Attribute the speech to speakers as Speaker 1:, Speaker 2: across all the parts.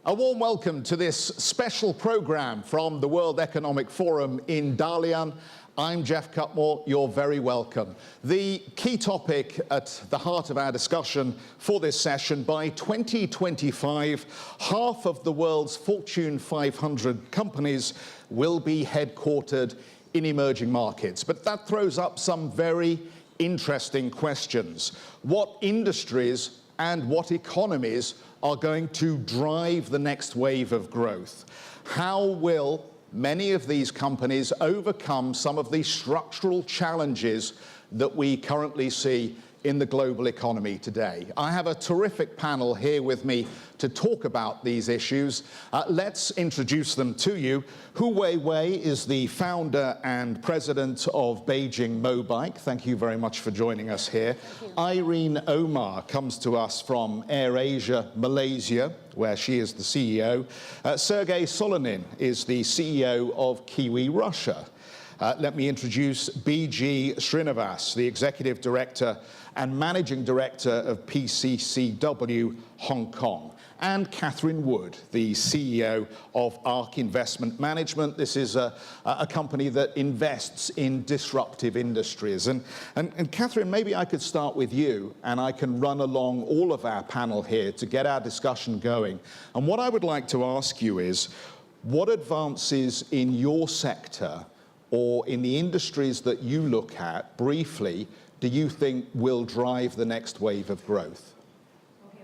Speaker 1: A warm welcome to this special program from the World Economic Forum in Dalian. I'm Jeff Cutmore, you're very welcome. The key topic at the heart of our discussion for this session: by 2025, half of the world's Fortune 500 companies will be headquartered in emerging markets. But that throws up some very interesting questions. What industries and what economies are going to drive the next wave of growth? How will many of these companies overcome some of the structural challenges that we currently see in the global economy today? I have a terrific panel here with me to talk about these issues. Let's introduce them to you. Hu Weiwei is the founder and president of Beijing Mobike. Thank you very much for joining us here. Irene Omar comes to us from AirAsia Malaysia, where she is the CEO. Sergei Solonin is the CEO of Kiwi Russia. Let me introduce B.G. Srinivas, the Executive Director and Managing Director of PCCW Hong Kong, and Catherine Wood, the CEO of ARK Investment Management. This is a company that invests in disruptive industries. And Catherine, maybe I could start with you, and I can run along all of our panel here to get our discussion going. And what I would like to ask you is, what advances in your sector or in the industries that you look at, briefly, do you think will drive the next wave of growth?
Speaker 2: Okay,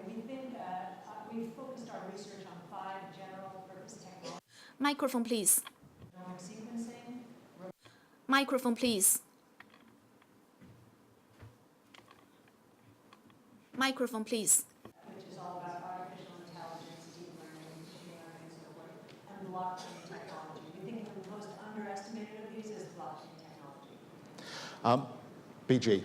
Speaker 2: we've focused our research on 5 general purpose technologies.
Speaker 3: Microphone, please.
Speaker 2: Genomic sequencing.
Speaker 3: Microphone, please. Microphone, please.
Speaker 2: Which is all about artificial intelligence, deep learning, machine learning, and so forth, and blockchain technology. We think the most underestimated of these is blockchain technology.
Speaker 1: BG.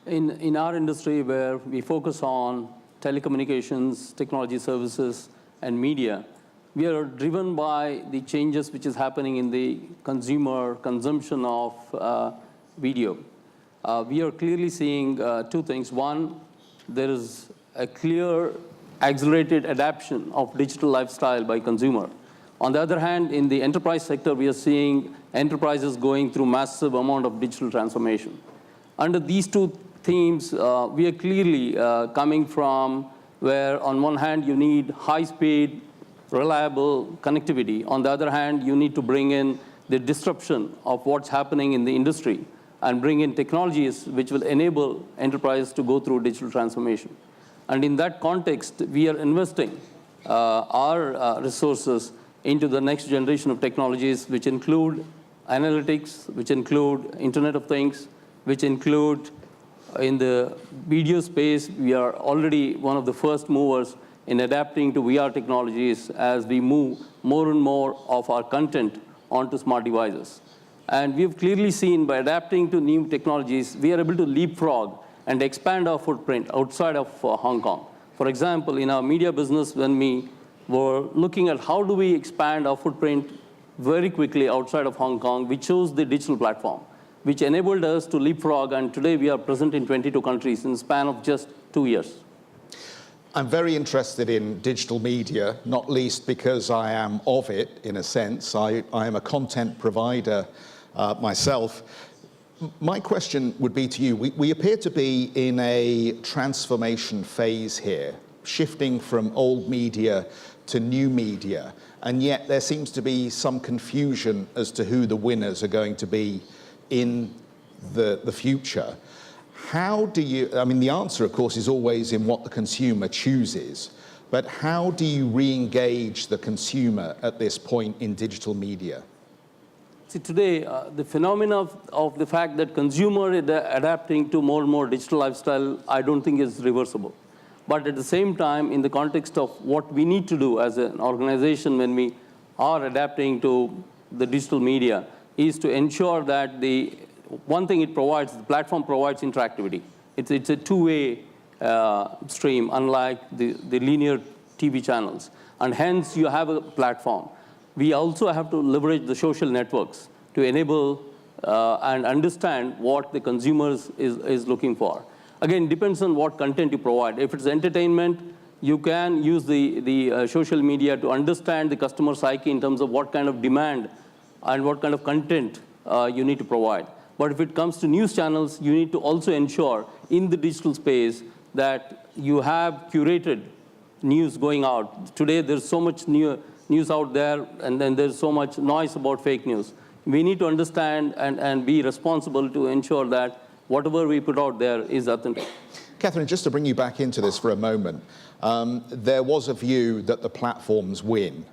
Speaker 4: In our industry, where we focus on telecommunications, technology services, and media, we are driven by the changes which is happening in the consumer consumption of video. We are clearly seeing 2 things. One, there is a clear accelerated adoption of digital lifestyle by consumer. On the other hand, in the enterprise sector, we are seeing enterprises going through massive amount of digital transformation. Under these 2 themes, we are clearly coming from where, on one hand, you need high-speed, reliable connectivity. On the other hand, you need to bring in the disruption of what's happening in the industry and bring in technologies which will enable enterprise to go through digital transformation. And in that context, we are investing our resources into the next generation of technologies, which include analytics, which include Internet of Things, which include, in the video space, we are already one of the first movers in adapting to VR technologies as we move more and more of our content onto smart devices. And we've clearly seen, by adapting to new technologies, we are able to leapfrog and expand our footprint outside of Hong Kong. For example, in our media business, when we were looking at how do we expand our footprint very quickly outside of Hong Kong, we chose the digital platform, which enabled us to leapfrog, and today we are present in 22 countries in the span of just 2 years.
Speaker 1: I'm very interested in digital media, not least because I am of it, in a sense. I am a content provider myself. My question would be to you, we appear to be in a transformation phase here, shifting from old media to new media, and yet there seems to be some confusion as to who the winners are going to be in the future. How do you, I mean, the answer, of course, is always in what the consumer chooses, but how do you re-engage the consumer at this point in digital media?
Speaker 4: See, today, the phenomena of the fact that consumer is adapting to more and more digital lifestyle, I don't think is reversible. But at the same time, in the context of what we need to do as an organization when we are adapting to the digital media, is to ensure that the one thing it provides, the platform provides interactivity. It's a 2-way stream, unlike the linear TV channels. And hence, you have a platform. We also have to leverage the social networks to enable and understand what the consumers is looking for. Again, depends on what content you provide. If it's entertainment, you can use the social media to understand the customer psyche in terms of what kind of demand and what kind of content you need to provide. But if it comes to news channels, you need to also ensure in the digital space that you have curated news going out. Today, there's so much news out there, and then there's so much noise about fake news. We need to understand and be responsible to ensure that whatever we put out there is authentic.
Speaker 1: Catherine, just to bring you back into this for a moment, there was a view that the platforms win.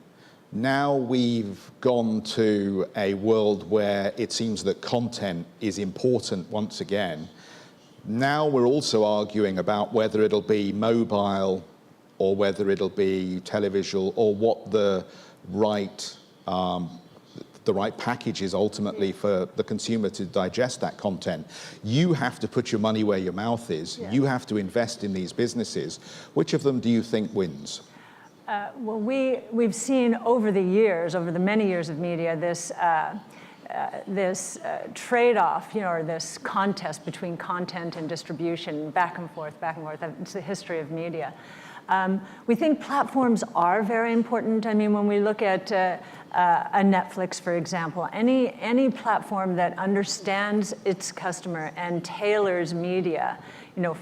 Speaker 1: Now we've gone to a world where it seems that content is important once again. Now we're also arguing about whether it'll be mobile or whether it'll be televisual, or what the right package is ultimately for the consumer to digest that content. You have to put your money where your mouth is. Yeah. You have to invest in these businesses. Which of them do you think wins?
Speaker 2: Well, we've seen over the years, over the many years of media, this trade-off, or this contest between content and distribution, back and forth, back and forth. It's the history of media. We think platforms are very important. I mean, when we look at a Netflix, for example, any platform that understands its customer and tailors media,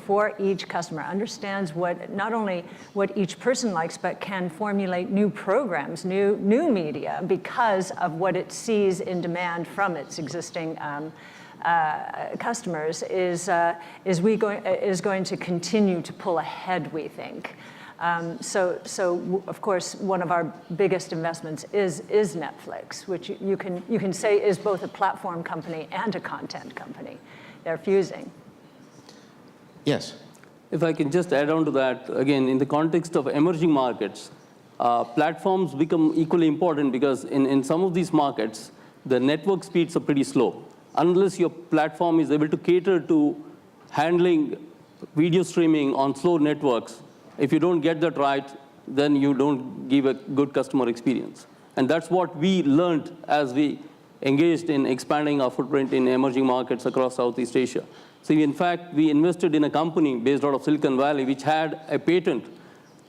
Speaker 2: for each customer, understands not only what each person likes, but can formulate new programs, new media because of what it sees in demand from its existing customers is going to continue to pull ahead, we think. So of course, one of our biggest investments is Netflix, which you can say is both a platform company and a content company. They're fusing.
Speaker 1: Yes.
Speaker 4: If I can just add on to that, again, in the context of emerging markets, platforms become equally important because in some of these markets, the network speeds are pretty slow. Unless your platform is able to cater to handling video streaming on slow networks, if you don't get that right, then you don't give a good customer experience. And that's what we learned as we engaged in expanding our footprint in emerging markets across Southeast Asia. So in fact, we invested in a company based out of Silicon Valley, which had a patent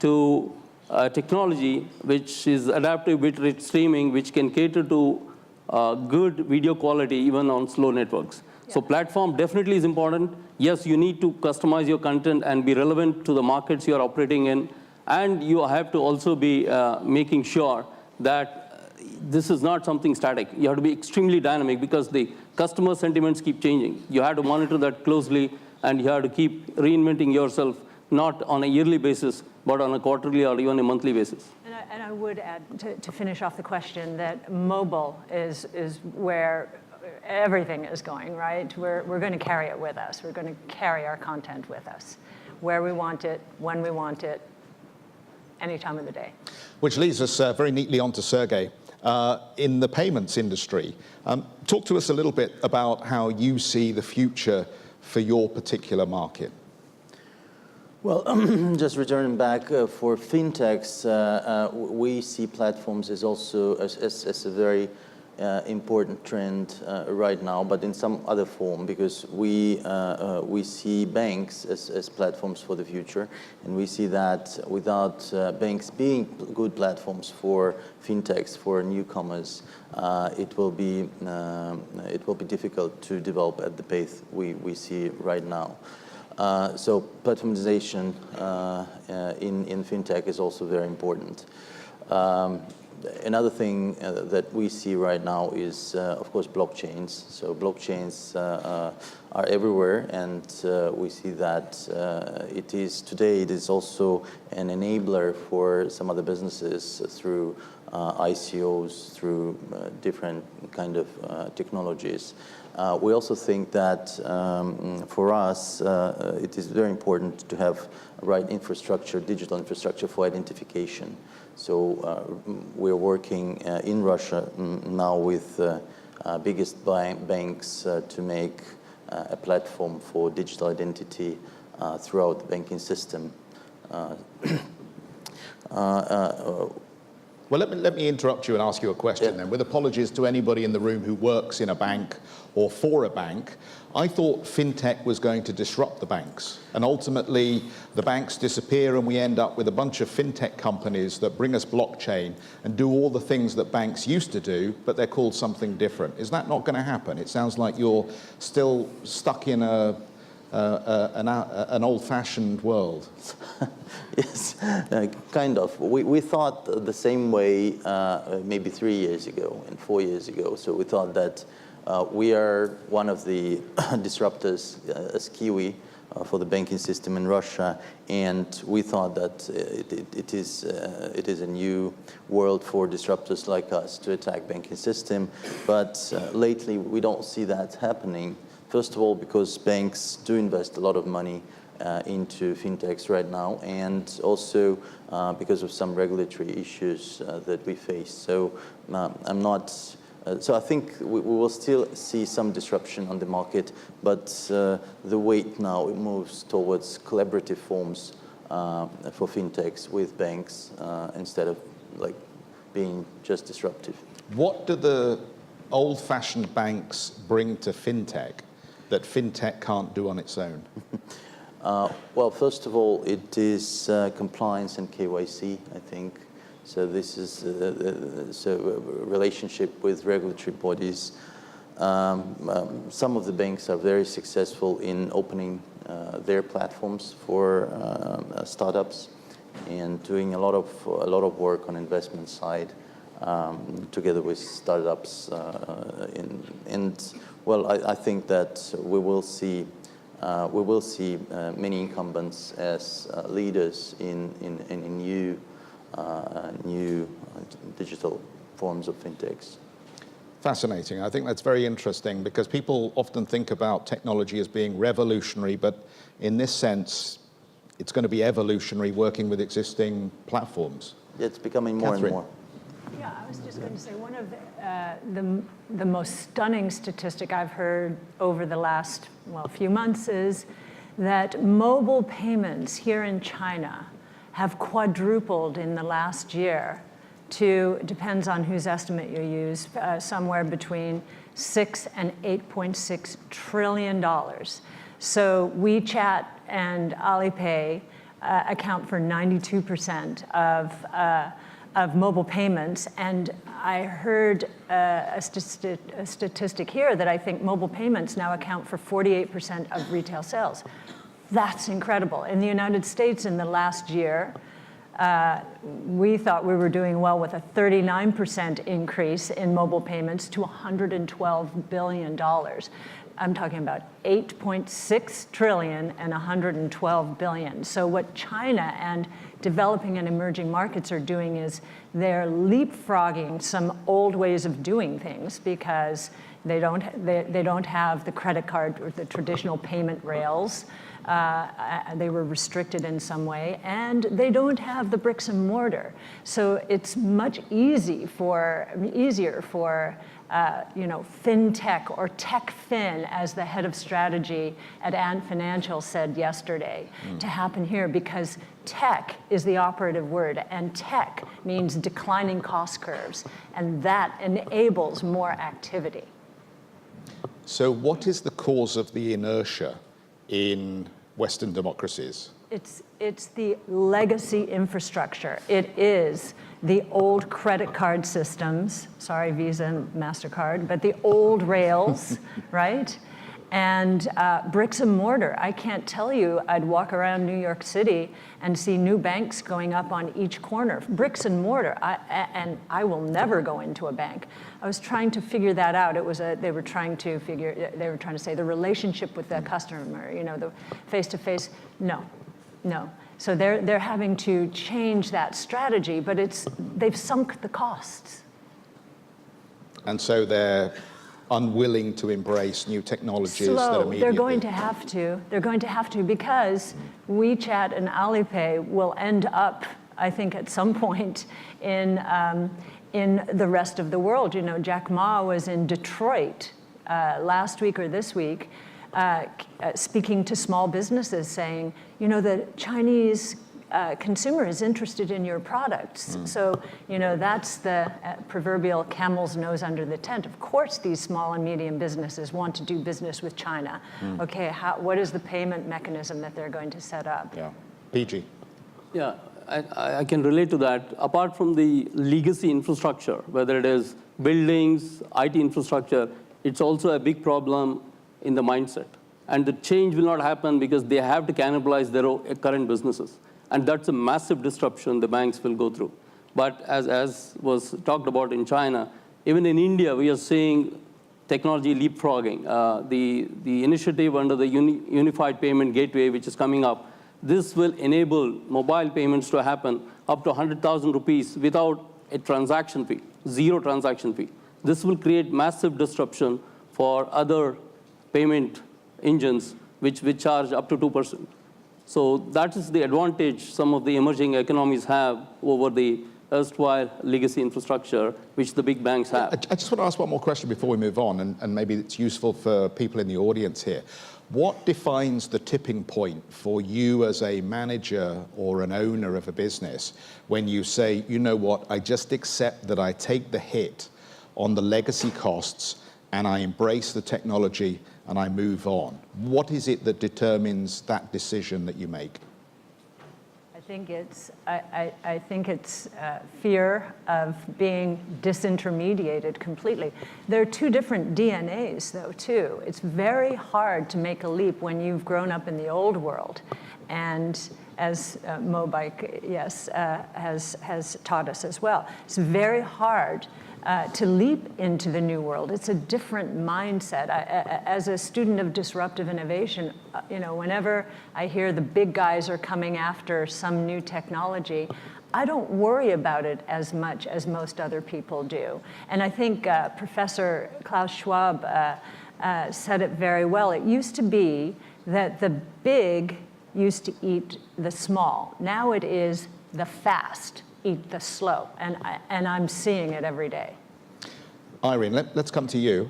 Speaker 4: to technology which is adaptive bitrate streaming, which can cater to good video quality even on slow networks. Yeah. So platform definitely is important. Yes, you need to customize your content and be relevant to the markets you're operating in. And you have to also be making sure that this is not something static. You have to be extremely dynamic because the customer sentiments keep changing. You have to monitor that closely, and you have to keep reinventing yourself, not on a yearly basis, but on a quarterly or even a monthly basis.
Speaker 2: And I would add, to finish off the question, that mobile is where everything is going, right? We're going to carry it with us. We're going to carry our content with us, where we want it, when we want it, any time of the day.
Speaker 1: Which leads us very neatly on to Sergey. In the payments industry, talk to us a little bit about how you see the future for your particular market.
Speaker 5: Well, just returning back for fintechs, we see platforms as also as a very important trend right now, but in some other form, because we see banks as platforms for the future, and we see that without banks being good platforms for fintechs, for newcomers, it will be difficult to develop at the pace we see right now. So platformization in fintech is also very important. Another thing that we see right now is, of course, blockchains. So blockchains are everywhere, and we see that it is also an enabler for some other businesses through ICOs, through different kind of technologies. We also think that for us, it is very important to have right infrastructure, digital infrastructure for identification. So we're working in Russia now with biggest banks to make a platform for digital identity throughout the banking system.
Speaker 1: Well, let me interrupt you and ask you a question then. With apologies to anybody in the room who works in a bank or for a bank, I thought fintech was going to disrupt the banks. And ultimately, the banks disappear and we end up with a bunch of fintech companies that bring us blockchain and do all the things that banks used to do, but they're called something different. Is that not going to happen? It sounds like you're still stuck in an old-fashioned world.
Speaker 5: Yes, kind of. We thought the same way maybe 3 years ago and 4 years ago. So we thought that we are one of the disruptors as Kiwi for the banking system in Russia, and we thought that it is a new world for disruptors like us to attack banking system. But lately we don't see that happening. First of all, because banks do invest a lot of money into fintechs right now, and also because of some regulatory issues that we face. So so I think we will still see some disruption on the market, but the weight now it moves towards collaborative forms for fintechs with banks instead of like being just disruptive.
Speaker 1: What do the old-fashioned banks bring to fintech that fintech can't do on its own?
Speaker 5: Well, first of all, it is compliance and KYC, I think. So this is a relationship with regulatory bodies. Some of the banks are very successful in opening their platforms for startups and doing a lot of work on investment side together with startups. I think that we will see many incumbents as leaders in new digital forms of fintechs.
Speaker 1: Fascinating. I think that's very interesting because people often think about technology as being revolutionary, but in this sense, it's going to be evolutionary working with existing platforms.
Speaker 5: It's becoming more
Speaker 1: Catherine.
Speaker 5: and more.
Speaker 2: Yeah, I was just going to say one of the most stunning statistic I've heard over the last few months is that mobile payments here in China have quadrupled in the last year to, depends on whose estimate you use, somewhere between $6 and $8.6 trillion. So WeChat and Alipay account for 92% of mobile payments. And I heard a statistic here that I think mobile payments now account for 48% of retail sales. That's incredible. In the United States in the last year, we thought we were doing well with a 39% increase in mobile payments to $112 billion. I'm talking about 8.6 trillion and 112 billion. So what China and developing and emerging markets are doing is they're leapfrogging some old ways of doing things because they don't have the credit card or the traditional payment rails. They were restricted in some way, and they don't have the bricks and mortar. So it's much easier for fintech or TechFin, as the head of strategy at Ant Financial said yesterday, to happen here because tech is the operative word, and tech means declining cost curves, and that enables more activity.
Speaker 1: So what is the cause of the inertia in Western democracies?
Speaker 2: It's the legacy infrastructure. It is the old credit card systems, sorry, Visa and MasterCard, but the old rails, right? And bricks and mortar. I can't tell you, I'd walk around New York City and see new banks going up on each corner. Bricks and mortar, and I will never go into a bank. I was trying to figure that out. They were trying to say the relationship with the customer, the face-to-face, no. So they're having to change that strategy, but they've sunk the costs.
Speaker 1: And so they're unwilling to embrace new technologies that immediately...
Speaker 2: They're going to have to. They're going to have to because WeChat and Alipay will end up, I think, at some point in the rest of the world. Jack Ma was in Detroit last week or this week, speaking to small businesses, saying, the Chinese consumer is interested in your products. So, you know, that's the proverbial camel's nose under the tent. Of course, these small and medium businesses want to do business with China. Okay, what is the payment mechanism that they're going to set up?
Speaker 1: Yeah. PG.
Speaker 4: Yeah, I can relate to that. Apart from the legacy infrastructure, whether it is buildings, IT infrastructure, it's also a big problem in the mindset. And the change will not happen because they have to cannibalize their current businesses. And that's a massive disruption the banks will go through. But as was talked about in China, even in India, we are seeing technology leapfrogging. The initiative under the Unified Payment Gateway, which is coming up, this will enable mobile payments to happen up to 100,000 rupees without a transaction fee, zero transaction fee. This will create massive disruption for other payment engines which charge up to 2%. So that is the advantage some of the emerging economies have over the erstwhile legacy infrastructure which the big banks have.
Speaker 1: I just want to ask one more question before we move on, and maybe it's useful for people in the audience here. What defines the tipping point for you as a manager or an owner of a business when you say, you know what, I just accept that I take the hit on the legacy costs and I embrace the technology and I move on? What is it that determines that decision that you make?
Speaker 2: I think it's fear of being disintermediated completely. There are two different DNAs, though, too. It's very hard to make a leap when you've grown up in the old world. And as Mobike, yes, has taught us as well, it's very hard to leap into the new world. It's a different mindset. As a student of disruptive innovation, you know, whenever I hear the big guys are coming after some new technology, I don't worry about it as much as most other people do. And I think Professor Klaus Schwab said it very well. It used to be that the big used to eat the small. Now it is the fast eat the slow, and I'm seeing it every day.
Speaker 1: Irene, let's come to you.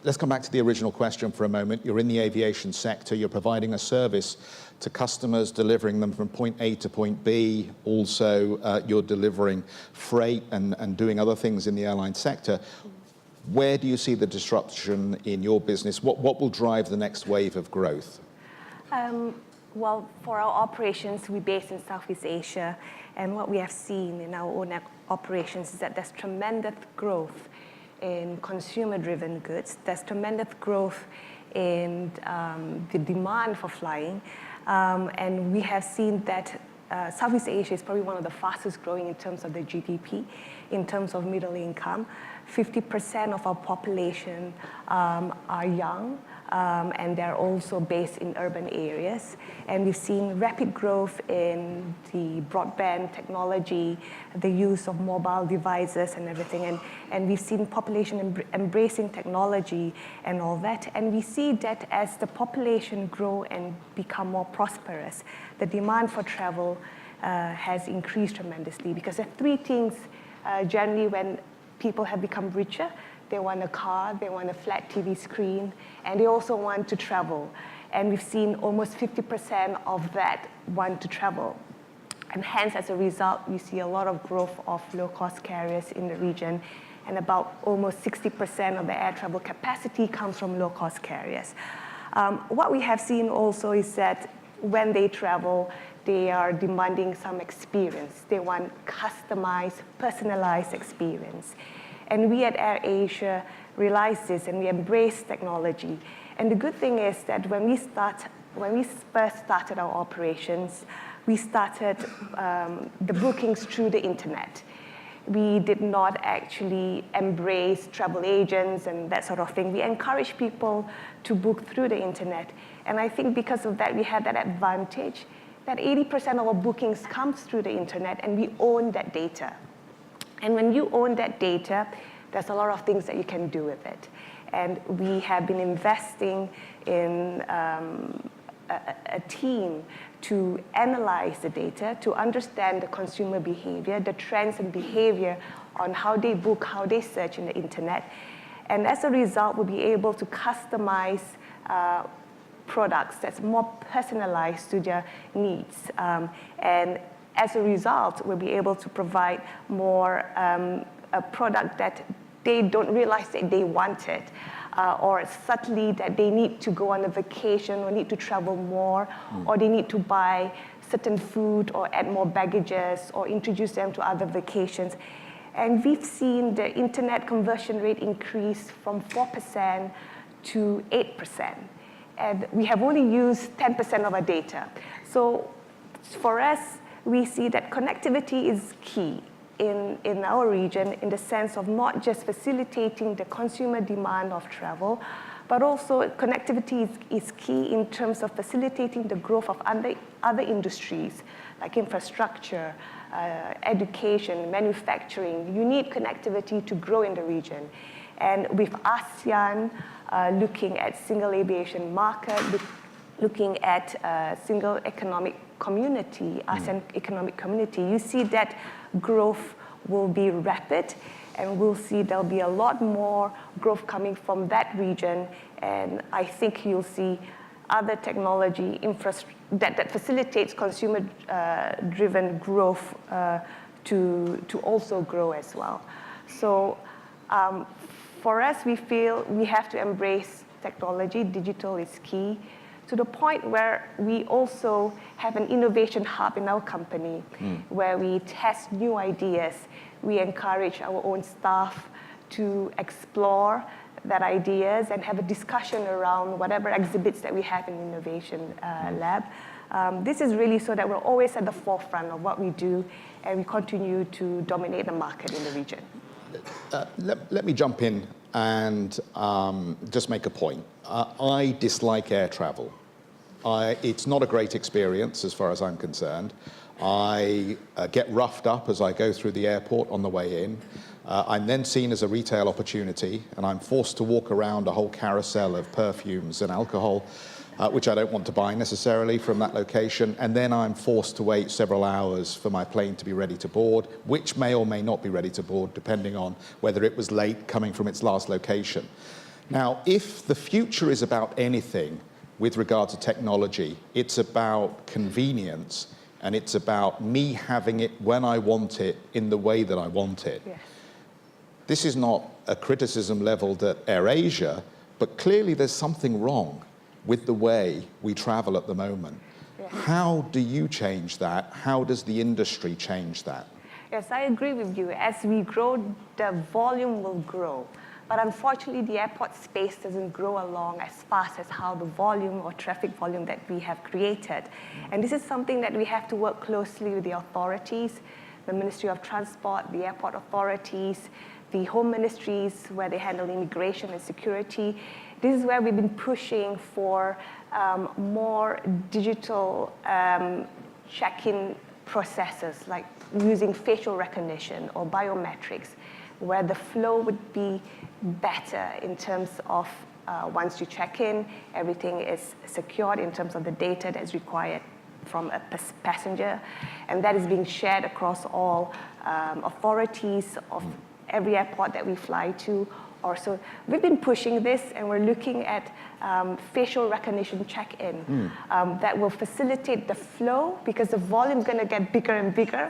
Speaker 1: Let's come back to the original question for a moment. You're in the aviation sector. You're providing a service to customers, delivering them from point A to point B. Also, you're delivering freight and doing other things in the airline sector. Where do you see the disruption in your business? What will drive the next wave of growth?
Speaker 6: Well, for our operations, we're based in Southeast Asia, and what we have seen in our own operations is that there's tremendous growth in consumer-driven goods. There's tremendous growth in the demand for flying, and we have seen that Southeast Asia is probably one of the fastest growing in terms of the GDP, in terms of middle income. 50% of our population are young, and they're also based in urban areas. And we've seen rapid growth in the broadband technology, the use of mobile devices and everything. And we've seen population embracing technology and all that. And we see that as the population grow and become more prosperous, the demand for travel has increased tremendously, because there are three things generally when people have become richer. They want a car, they want a flat TV screen, and they also want to travel. And we've seen almost 50% of that want to travel. And hence, as a result, we see a lot of growth of low-cost carriers in the region, and about almost 60% of the air travel capacity comes from low-cost carriers. What we have seen also is that when they travel, they are demanding some experience. They want customized, personalized experience. And we at AirAsia realize this, and we embrace technology. And the good thing is that when we first started our operations, we started the bookings through the internet. We did not actually embrace travel agents and that sort of thing. We encourage people to book through the internet. And I think because of that, we had that advantage that 80% of our bookings comes through the internet, and we own that data. And when you own that data, there's a lot of things that you can do with it. And we have been investing in a team to analyze the data, to understand the consumer behavior, the trends and behavior on how they book, how they search in the internet. And as a result, we'll be able to customize products that's more personalized to their needs. And as a result, we'll be able to provide more a product that they don't realize that they want it, or suddenly that they need to go on a vacation or need to travel more, or they need to buy certain food or add more baggages or introduce them to other vacations. And we've seen the internet conversion rate increase from 4% to 8%. And we have only used 10% of our data. So for us, we see that connectivity is key in our region in the sense of not just facilitating the consumer demand of travel, but also connectivity is key in terms of facilitating the growth of other industries like infrastructure, education, manufacturing. You need connectivity to grow in the region. And with ASEAN looking at single aviation market, looking at single economic community, ASEAN economic community, you see that growth will be rapid, and we'll see there'll be a lot more growth coming from that region. And I think you'll see other technology that facilitates consumer-driven growth to also grow as well. So for us, we feel we have to embrace technology. Digital is key, to the point where we also have an innovation hub in our company where we test new ideas. We encourage our own staff to explore that ideas and have a discussion around whatever exhibits that we have in Innovation Lab. This is really so that we're always at the forefront of what we do, and we continue to dominate the market in the region.
Speaker 1: Let me jump in and just make a point. I dislike air travel. It's not a great experience as far as I'm concerned. I get roughed up as I go through the airport on the way in. I'm then seen as a retail opportunity, and I'm forced to walk around a whole carousel of perfumes and alcohol, which I don't want to buy necessarily from that location. And then I'm forced to wait several hours for my plane to be ready to board, which may or may not be ready to board, depending on whether it was late coming from its last location. Now, if the future is about anything with regard to technology, it's about convenience, and it's about me having it when I want it in the way that I want it.
Speaker 6: Yes.
Speaker 1: This is not a criticism leveled at AirAsia, but clearly there's something wrong with the way we travel at the moment.
Speaker 6: Yes.
Speaker 1: How do you change that? How does the industry change that?
Speaker 6: Yes, I agree with you. As we grow, the volume will grow. But unfortunately, the airport space doesn't grow along as fast as how the volume or traffic volume that we have created. And this is something that we have to work closely with the authorities, the Ministry of Transport, the airport authorities, the home ministries where they handle immigration and security. This is where we've been pushing for more digital check-in processes, like using facial recognition or biometrics, where the flow would be better in terms of once you check in, everything is secured in terms of the data that's required from a passenger, and that is being shared across all authorities of every airport that we fly to. Also, we've been pushing this, and we're looking at facial recognition check-in that will facilitate the flow, because the volume is going to get bigger and bigger.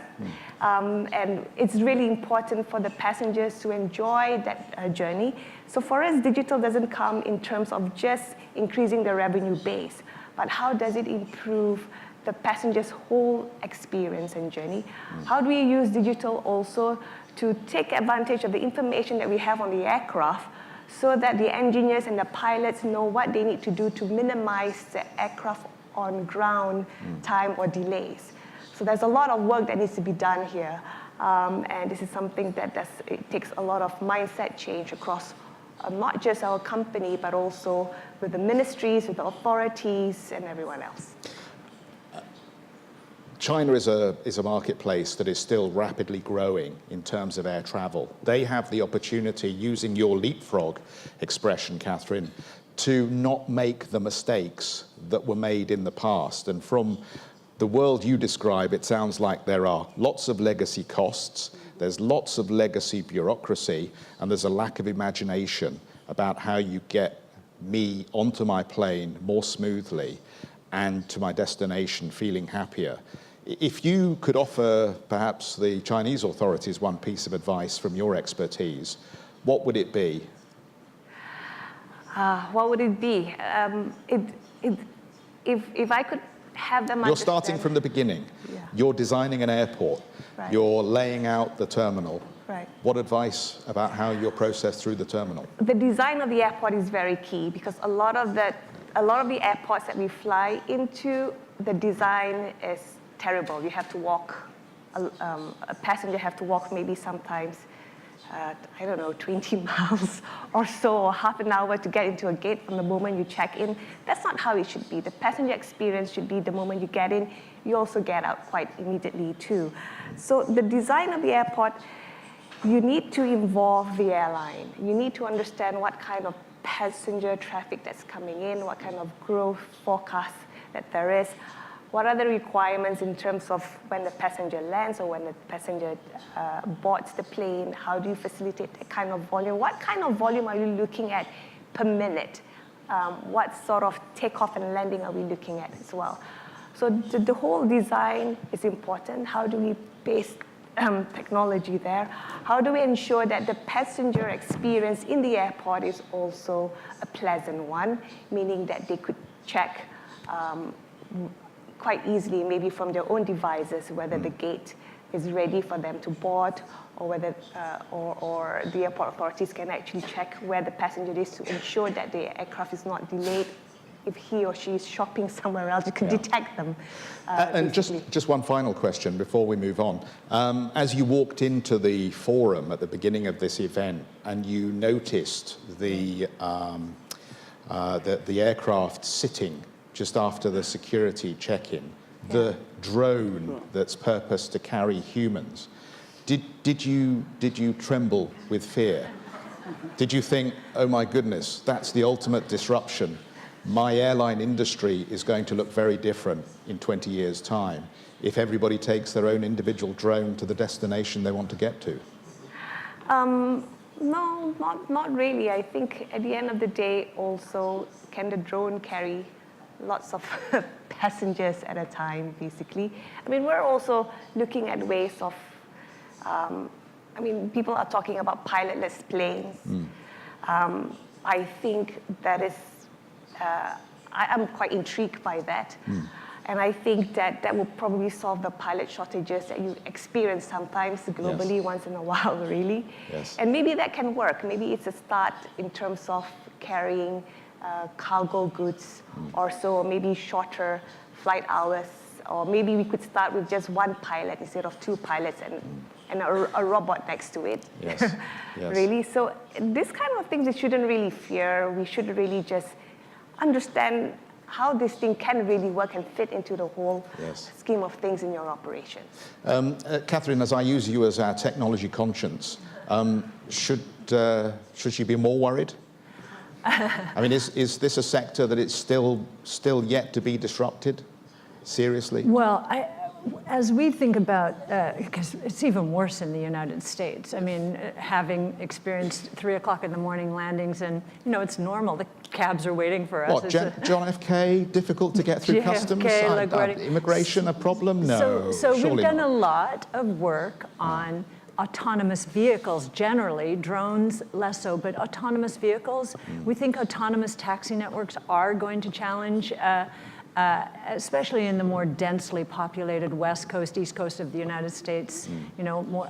Speaker 6: And it's really important for the passengers to enjoy that journey. So for us, digital doesn't come in terms of just increasing the revenue base, but how does it improve the passenger's whole experience and journey? How do we use digital also to take advantage of the information that we have on the aircraft, so that the engineers and the pilots know what they need to do to minimize the aircraft on ground time or delays? So there's a lot of work that needs to be done here. And this is something that it takes a lot of mindset change across not just our company, but also with the ministries, with the authorities, and everyone else.
Speaker 1: China is a marketplace that is still rapidly growing in terms of air travel. They have the opportunity, using your leapfrog expression, Catherine, to not make the mistakes that were made in the past. And from the world you describe, it sounds like there are lots of legacy costs, there's lots of legacy bureaucracy, and there's a lack of imagination about how you get me onto my plane more smoothly and to my destination feeling happier. If you could offer perhaps the Chinese authorities one piece of advice from your expertise, what would it be?
Speaker 6: What would it be? If I could have them
Speaker 1: You're starting from the beginning.
Speaker 6: Yeah.
Speaker 1: You're designing an airport.
Speaker 6: Right.
Speaker 1: You're laying out the terminal.
Speaker 6: Right.
Speaker 1: What advice about how you're processed through the terminal?
Speaker 6: The design of the airport is very key because a lot of the airports that we fly into, the design is terrible. You have to walk, a passenger have to walk maybe sometimes, I don't know, 20 miles or so, or half an hour to get into a gate from the moment you check in. That's not how it should be. The passenger experience should be the moment you get in, you also get out quite immediately too. So the design of the airport, you need to involve the airline. You need to understand what kind of passenger traffic that's coming in, what kind of growth forecast that there is, what are the requirements in terms of when the passenger lands or when the passenger boards the plane, how do you facilitate that kind of volume, what kind of volume are you looking at per minute, what sort of takeoff and landing are we looking at as well. So the whole design is important. How do we base technology there? How do we ensure that the passenger experience in the airport is also a pleasant one, meaning that they could check quite easily, maybe from their own devices, whether the gate is ready for them to board, or whether or the airport authorities can actually check where the passenger is to ensure that the aircraft is not delayed. If he or she is shopping somewhere else, you can detect them.
Speaker 1: And just one final question before we move on. As you walked into the forum at the beginning of this event and you noticed the aircraft sitting just after the security check-in, the drone that's purposed to carry humans, did you tremble with fear? Did you think, oh my goodness, that's the ultimate disruption? My airline industry is going to look very different in 20 years' time if everybody takes their own individual drone to the destination they want to get to?
Speaker 6: No, not really. I think at the end of the day also, can the drone carry lots of passengers at a time, basically? I mean, we're also looking at ways of, I mean, people are talking about pilotless planes. I think that is, I'm quite intrigued by that. And I think that that will probably solve the pilot shortages that you experience sometimes globally, once in a while, really.
Speaker 1: Yes.
Speaker 6: And maybe that can work. Maybe it's a start in terms of carrying cargo goods or so, or maybe shorter flight hours, or maybe we could start with just one pilot instead of two pilots and a robot next to it.
Speaker 1: Yes. Yes.
Speaker 6: Really. So this kind of things we shouldn't really fear. We should really just understand how this thing can really work and fit into the whole scheme of things in your operations.
Speaker 1: Catherine, as I use you as our technology conscience, should she be more worried? I mean, is this a sector that it's still yet to be disrupted? Seriously?
Speaker 2: Well, as we think about, because it's even worse in the United States. I mean, having experienced 3 o'clock in the morning landings, and it's normal. The cabs are waiting for us.
Speaker 1: What, John F. K. difficult to get through customs? Immigration a problem? No,
Speaker 2: So we've
Speaker 1: surely
Speaker 2: done
Speaker 1: not.
Speaker 2: a lot of work on autonomous vehicles generally, drones less so, but autonomous vehicles. We think autonomous taxi networks are going to challenge, especially in the more densely populated West Coast, East Coast of the United States, more,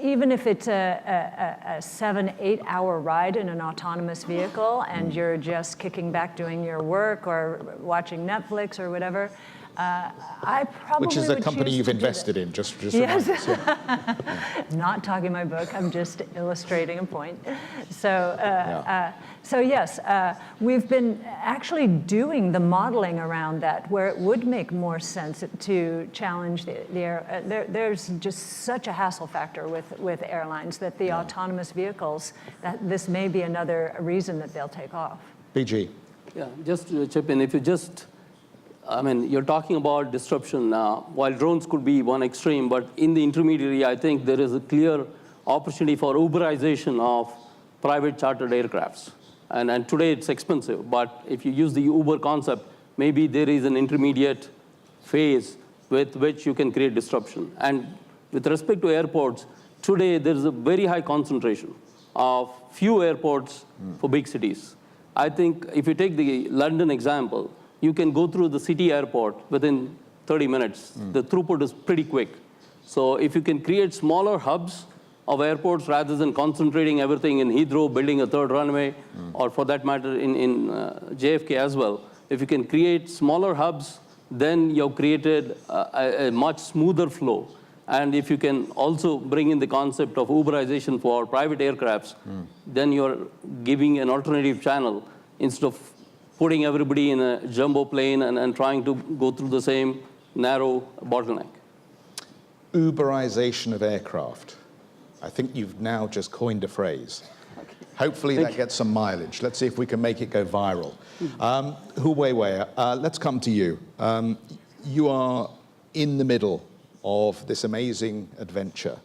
Speaker 2: even if it's a 7-8 hour ride in an autonomous vehicle and you're just kicking back doing your work or watching Netflix or whatever, I probably
Speaker 1: Which is a
Speaker 2: would
Speaker 1: company
Speaker 2: choose
Speaker 1: you've
Speaker 2: to do
Speaker 1: invested
Speaker 2: that.
Speaker 1: in, just
Speaker 2: Yes.
Speaker 1: remind us, yeah.
Speaker 2: Not talking my book, I'm just illustrating a point. So yes, we've been actually doing the modeling around that where it would make more sense to challenge the air. There's just such a hassle factor with airlines that the autonomous vehicles, that this may be another reason that they'll take off.
Speaker 1: BG.
Speaker 4: Yeah, just to chip in, if you just, I mean, you're talking about disruption now. While drones could be one extreme, but in the intermediary, I think there is a clear opportunity for Uberization of private chartered aircrafts. And today it's expensive, but if you use the Uber concept, maybe there is an intermediate phase with which you can create disruption. And with respect to airports, today there's a very high concentration of few airports for big cities. I think if you take the London example, you can go through the city airport within 30 minutes. The throughput is pretty quick. So if you can create smaller hubs of airports rather than concentrating everything in Heathrow, building a third runway, or for that matter in JFK as well, if you can create smaller hubs, then you've created a much smoother flow. And if you can also bring in the concept of Uberization for private aircrafts, then you're giving an alternative channel instead of putting everybody in a jumbo plane and trying to go through the same narrow bottleneck.
Speaker 1: Uberization of aircraft. I think you've now just coined a phrase. Hopefully that gets some mileage. Let's see if we can make it go viral. Hu Weiwei, let's come to you. You are in the middle of this amazing adventure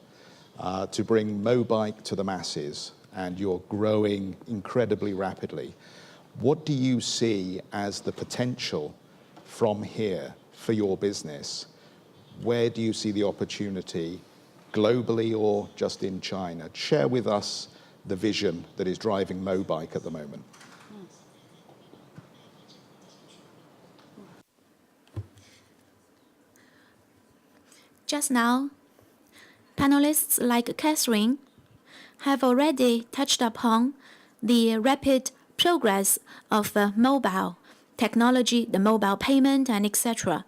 Speaker 1: to bring Mobike to the masses, and you're growing incredibly rapidly. What do you see as the potential from here for your business? Where do you see the opportunity globally or just in China? Share with us the vision that is driving Mobike at the moment.
Speaker 3: Just now, panelists like Catherine have already touched upon the rapid progress of mobile technology, the mobile payment, and etc.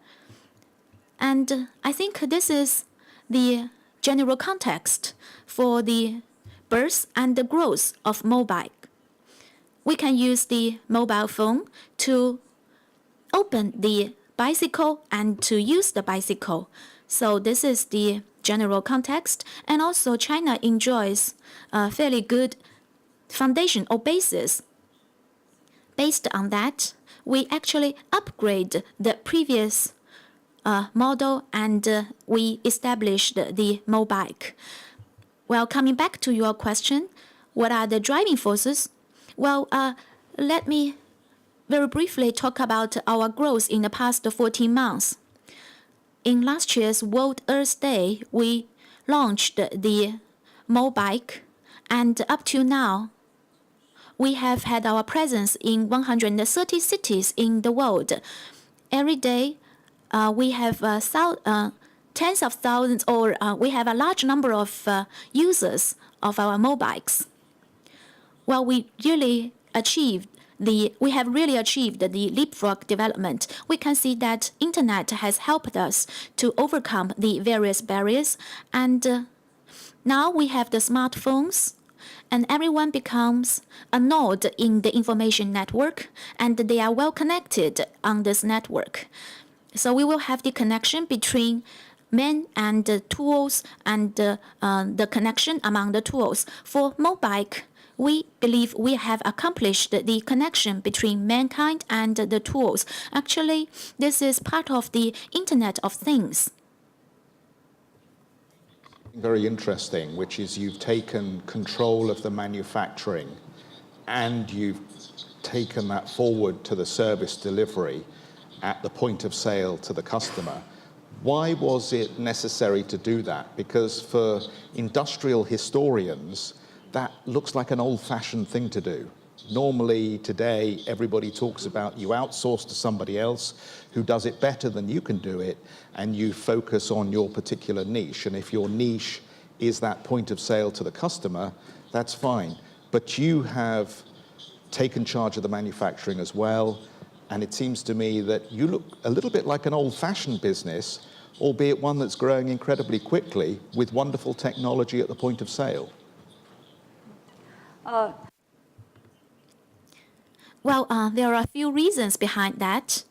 Speaker 3: And I think this is the general context for the birth and the growth of Mobike. We can use the mobile phone to open the bicycle and to use the bicycle. So this is the general context. And also China enjoys a fairly good foundation or basis. Based on that, we actually upgrade the previous model and we established the Mobike. Well, coming back to your question, what are the driving forces? Well, let me very briefly talk about our growth in the past 14 months. In last year's World Earth Day, we launched the Mobike, and up to now, we have had our presence in 130 cities in the world. Every day, we have tens of thousands, or we have a large number of users of our Mobikes. Well, we have really achieved the leapfrog development. We can see that internet has helped us to overcome the various barriers, and now we have the smartphones, and everyone becomes a node in the information network, and they are well connected on this network. So we will have the connection between men and the tools, and the connection among the tools. For Mobike, we believe we have accomplished the connection between mankind and the tools. Actually, this is part of the Internet of Things.
Speaker 1: Very interesting, which is you've taken control of the manufacturing and you've taken that forward to the service delivery at the point of sale to the customer. Why was it necessary to do that? Because for industrial historians, that looks like an old-fashioned thing to do. Normally, today, everybody talks about you outsource to somebody else who does it better than you can do it, and you focus on your particular niche. And if your niche is that point of sale to the customer, that's fine. But you have taken charge of the manufacturing as well, and it seems to me that you look a little bit like an old-fashioned business, albeit one that's growing incredibly quickly with wonderful technology at the point of sale.
Speaker 3: Well, there are a few reasons behind that.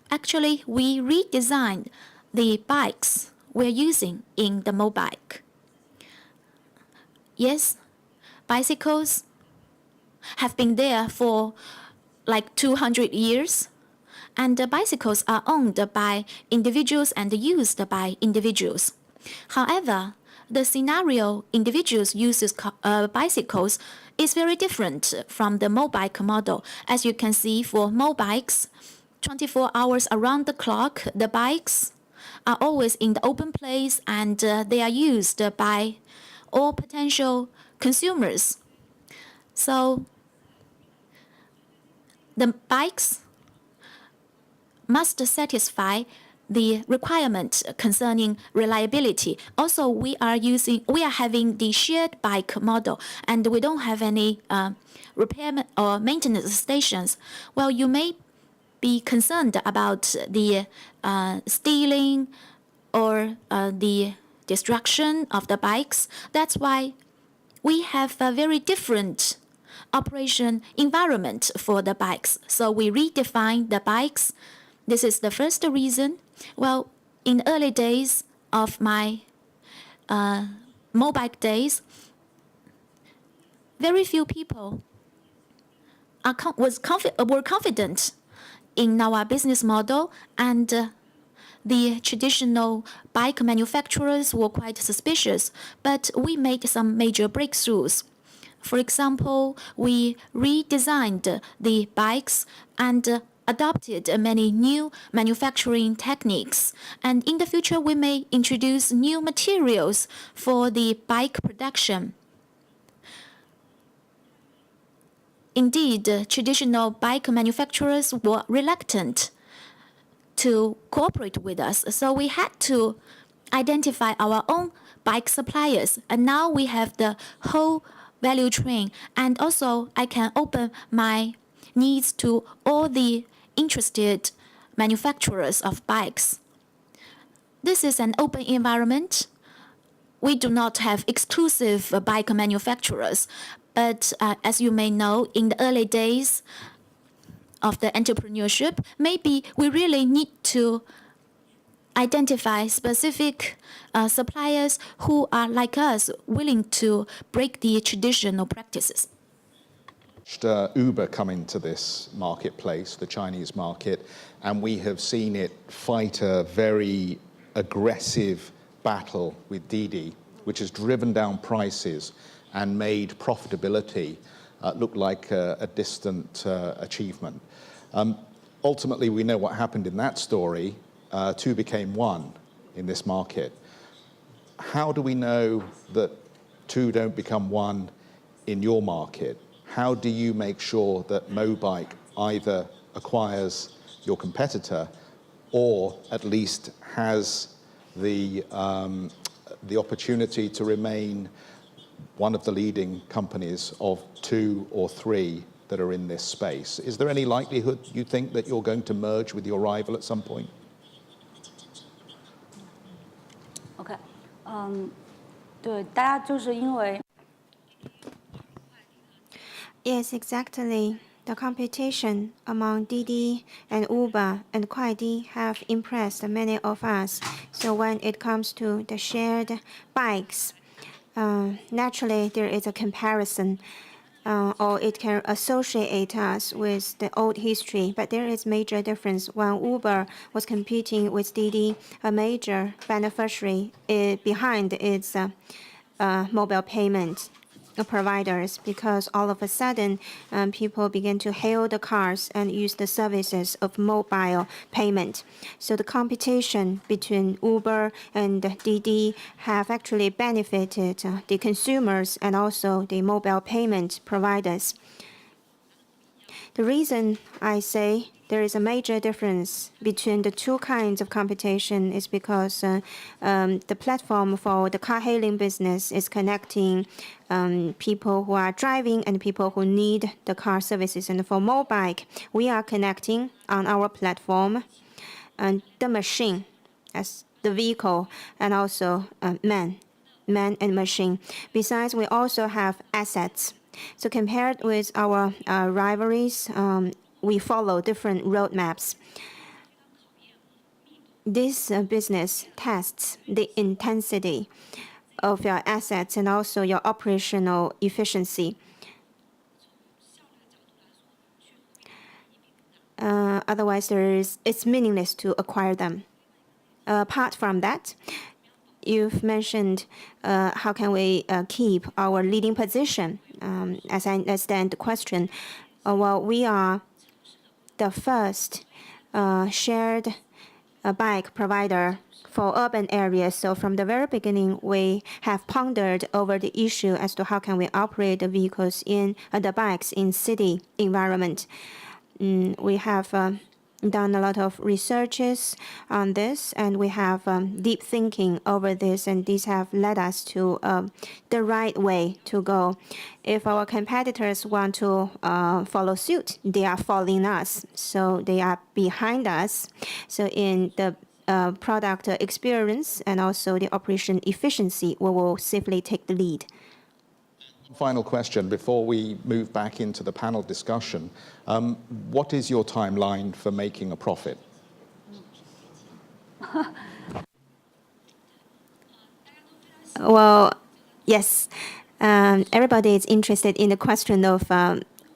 Speaker 3: Actually, we redesigned the bikes we're using in the Mobike. Yes, bicycles have been there for like 200 years, and the bicycles are owned by individuals and used by individuals. However, the scenario individuals uses bicycles is very different from the mobike model. As you can see, for mobikes, 24 hours around the clock, the bikes are always in the open place, and they are used by all potential consumers. So the bikes must satisfy the requirement concerning reliability. Also, we are having the shared bike model, and we don't have any repair or maintenance stations. Well, you may be concerned about the stealing or the destruction of the bikes. That's why we have a very different operation environment for the bikes. So we redefine the bikes. This is the first reason. Well, in the early days of my mobike days, very few people were confident in our business model, and the traditional bike manufacturers were quite suspicious. But we made some major breakthroughs. For example, we redesigned the bikes and adopted many new manufacturing techniques. And in the future, we may introduce new materials for the bike production. Indeed, traditional bike manufacturers were reluctant to cooperate with us, so we had to identify our own bike suppliers. And now we have the whole value chain, and also I can open my needs to all the interested manufacturers of bikes. This is an open environment. We do not have exclusive bike manufacturers, but as you may know, in the early days of the entrepreneurship, maybe we really need to identify specific suppliers who are like us, willing to break the traditional practices.
Speaker 1: Uber come into this marketplace, the Chinese market, and we have seen it fight a very aggressive battle with Didi, which has driven down prices and made profitability look like a distant achievement. Ultimately, we know what happened in that story. Two became one in this market. How do we know that two don't become one in your market? How do you make sure that Mobike either acquires your competitor or at least has the opportunity to remain one of the leading companies of two or three that are in this space? Is there any likelihood, you think, that you're going to merge with your rival at some point?
Speaker 7: OK， 对，大家就是因为
Speaker 8: Yes, exactly. The competition among Didi and Uber and Kuaidi have impressed many of us. So when it comes to the shared bikes, naturally there is a comparison, or it can associate us with the old history. But there is major difference. When Uber was competing with Didi, a major beneficiary behind its mobile payment providers, because all of a sudden people began to hail the cars and use the services of mobile payment. So the competition between Uber and Didi have actually benefited the consumers and also the mobile payment providers. The reason I say there is a major difference between the two kinds of competition is because the platform for the car-hailing business is connecting people who are driving and people who need the car services. And for Mobike, we are connecting on our platform and the machine as the vehicle and also man and machine. Besides, we also have assets. So compared with our rivalries, we follow different roadmaps. This business tests the intensity of your assets and also your operational efficiency. Otherwise, it's meaningless to acquire them. Apart from that, you've mentioned how can we keep our leading position. As I understand the question, well, we are the first shared bike provider for urban areas. So from the very beginning, we have pondered over the issue as to how can we operate the vehicles in the bikes in city environment. We have done a lot of researches on this, and we have deep thinking over this, and these have led us to the right way to go. If our competitors want to follow suit, they are following us, so they are behind us. So in the product experience and also the operation efficiency, we will safely take the lead.
Speaker 1: Final question before we move back into the panel discussion. What is your timeline for making a profit?
Speaker 8: Well, yes. Everybody is interested in the question of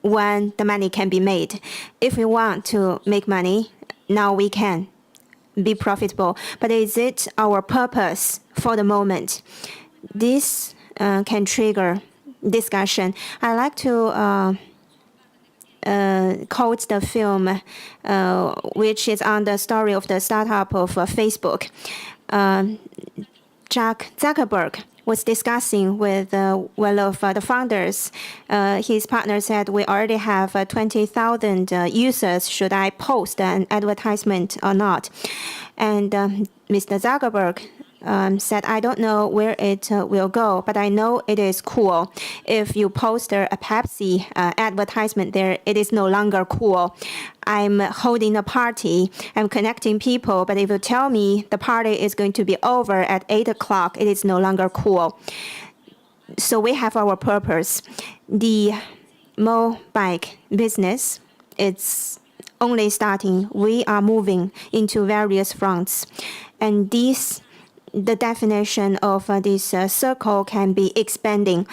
Speaker 8: when the money can be made. If we want to make money, now we can be profitable. But is it our purpose for the moment? This can trigger discussion. I like to quote the film, which is on the story of the startup of Facebook. Jack Zuckerberg was discussing with one of the founders. His partner said, we already have 20,000 users. Should I post an advertisement or not? And Mr. Zuckerberg said, I don't know where it will go, but I know it is cool. If you post a Pepsi advertisement there, it is no longer cool. I'm holding a party, I'm connecting people, but if you tell me the party is going to be over at 8 o'clock, it is no longer cool. So we have our purpose. The mobike business, it's only starting. We are moving into various fronts. And the definition of this circle can be expanding.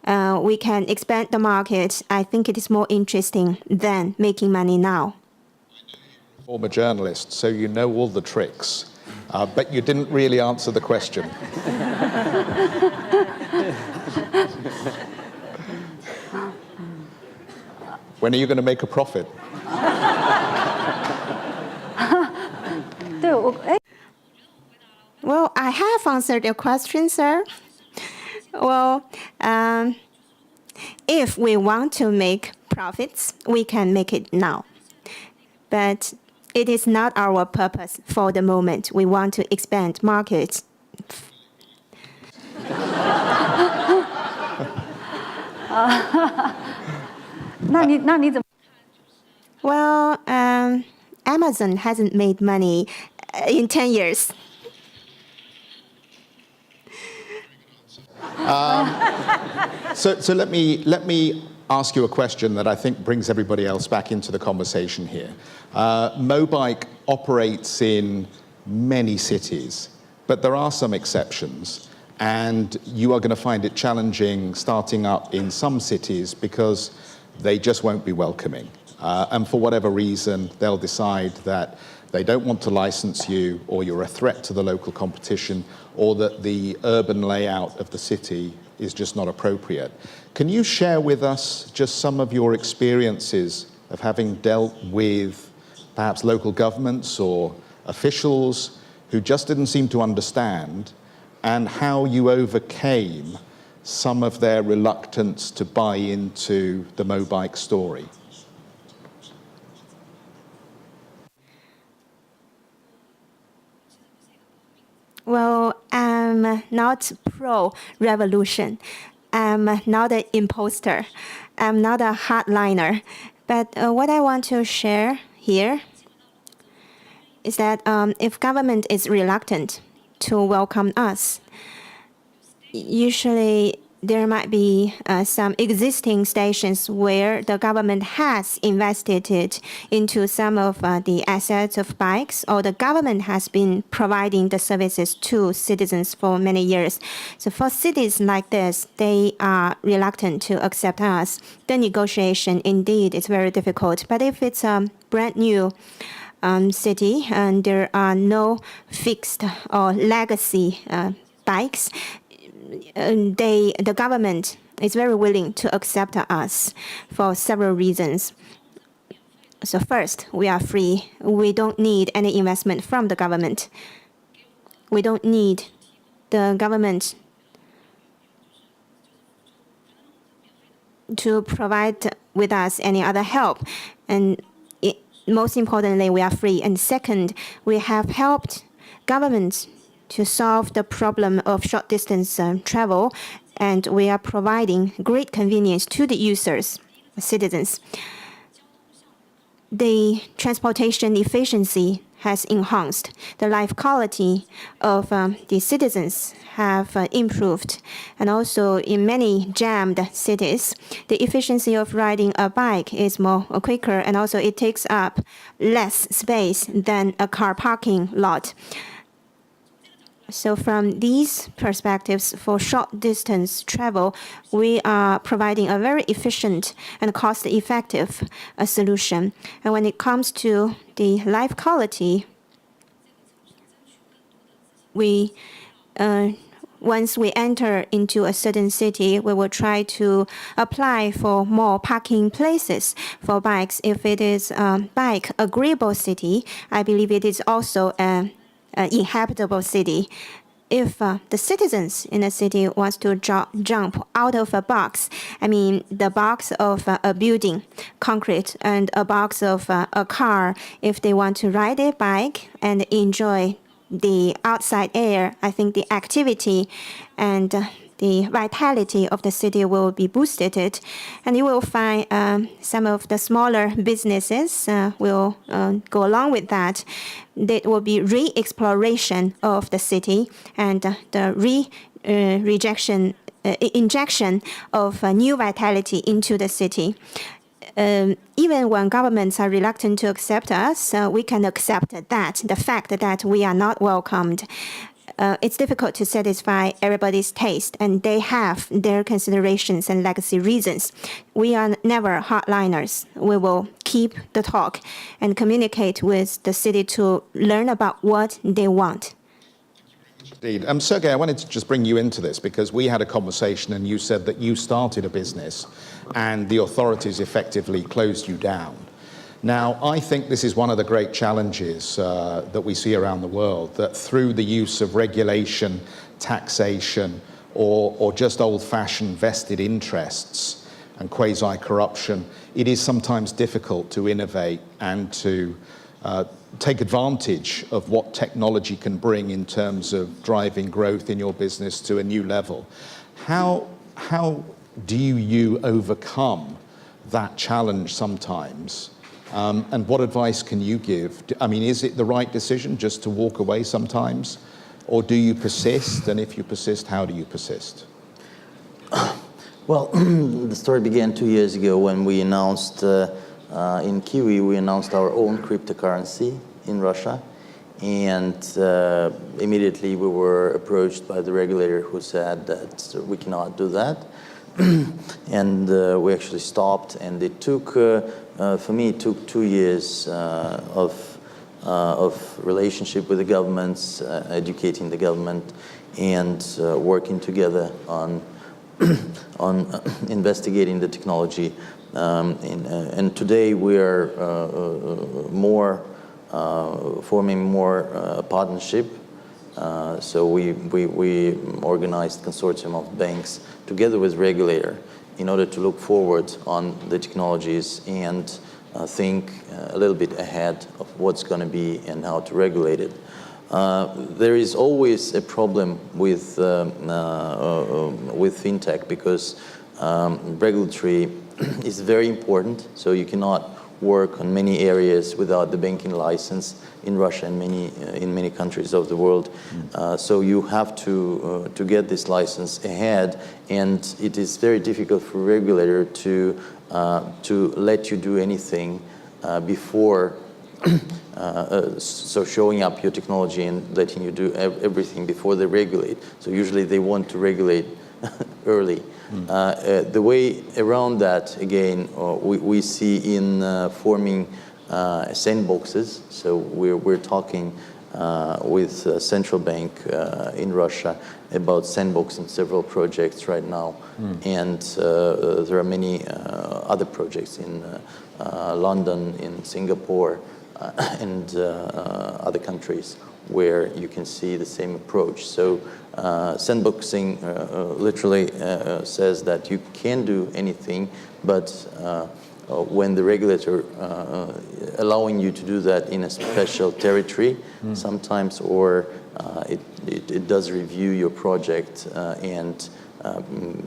Speaker 8: We can expand the market. I think it is more interesting than making money now.
Speaker 1: Former journalist, so you know all the tricks, but you didn't really answer the question. When are you going to make a profit?
Speaker 8: Well, I have answered your question, sir. Well, if we want to make profits, we can make it now. But it is not our purpose for the moment. We want to expand markets. Well, Amazon hasn't made money in 10 years.
Speaker 1: So let me ask you a question that I think brings everybody else back into the conversation here. Mobike operates in many cities, but there are some exceptions, and you are going to find it challenging starting up in some cities because they just won't be welcoming. And for whatever reason, they'll decide that they don't want to license you, or you're a threat to the local competition, or that the urban layout of the city is just not appropriate. Can you share with us just some of your experiences of having dealt with perhaps local governments or officials who just didn't seem to understand, and how you overcame some of their reluctance to buy into the mobike story?
Speaker 8: Well, I'm not pro-revolution. I'm not an imposter. I'm not a hardliner. But what I want to share here is that if government is reluctant to welcome us, usually there might be some existing stations where the government has invested it into some of the assets of bikes, or the government has been providing the services to citizens for many years. So for cities like this, they are reluctant to accept us. The negotiation indeed is very difficult. But if it's a brand new city and there are no fixed or legacy bikes, the government is very willing to accept us for several reasons. So first, we are free. We don't need any investment from the government. We don't need the government to provide with us any other help. And most importantly, we are free. And second, we have helped governments to solve the problem of short distance travel, and we are providing great convenience to the users, citizens. The transportation efficiency has enhanced. The life quality of the citizens have improved. And also in many jammed cities, the efficiency of riding a bike is more quicker, and also it takes up less space than a car parking lot. So from these perspectives, for short distance travel, we are providing a very efficient and cost-effective solution. And when it comes to the life quality, once we enter into a certain city, we will try to apply for more parking places for bikes. If it is a bike-agreeable city, I believe it is also an inhabitable city. If the citizens in a city wants to jump out of a box, I mean the box of a building, concrete, and a box of a car, if they want to ride a bike and enjoy the outside air, I think the activity and the vitality of the city will be boosted. And you will find some of the smaller businesses will go along with that. There will be re-exploration of the city and the injection of new vitality into the city. Even when governments are reluctant to accept us, we can accept that, the fact that we are not welcomed. It's difficult to satisfy everybody's taste, and they have their considerations and legacy reasons. We are never hardliners. We will keep the talk and communicate with the city to learn about what they want.
Speaker 1: Indeed. Sergey, I wanted to just bring you into this because we had a conversation and you said that you started a business and the authorities effectively closed you down. Now, I think this is one of the great challenges that we see around the world, that through the use of regulation, taxation, or just old-fashioned vested interests and quasi-corruption, it is sometimes difficult to innovate and to take advantage of what technology can bring in terms of driving growth in your business to a new level. How do you overcome that challenge sometimes? And what advice can you give? I mean, is it the right decision just to walk away sometimes? Or do you persist? And if you persist, how do you persist?
Speaker 5: Well, the story began 2 years ago when we announced, in Kiwi, we announced our own cryptocurrency in Russia. And immediately we were approached by the regulator who said that we cannot do that. And we actually stopped, and it took, for me, it took 2 years of relationship with the governments, educating the government, and working together on investigating the technology. And today we are forming more partnership. So we organized consortium of banks together with regulator in order to look forward on the technologies and think a little bit ahead of what's going to be and how to regulate it. There is always a problem with fintech because regulatory is very important, so you cannot work on many areas without the banking license in Russia and in many countries of the world. So you have to get this license ahead, and it is very difficult for a regulator to let you do anything before. So showing up your technology and letting you do everything before they regulate. So usually they want to regulate early. The way around that, again, we see in forming sandboxes. So we're talking with Central Bank in Russia about sandboxing several projects right now. And there are many other projects in London, in Singapore, and other countries where you can see the same approach. So sandboxing literally says that you can do anything, but when the regulator allowing you to do that in a special territory sometimes, or it does review your project and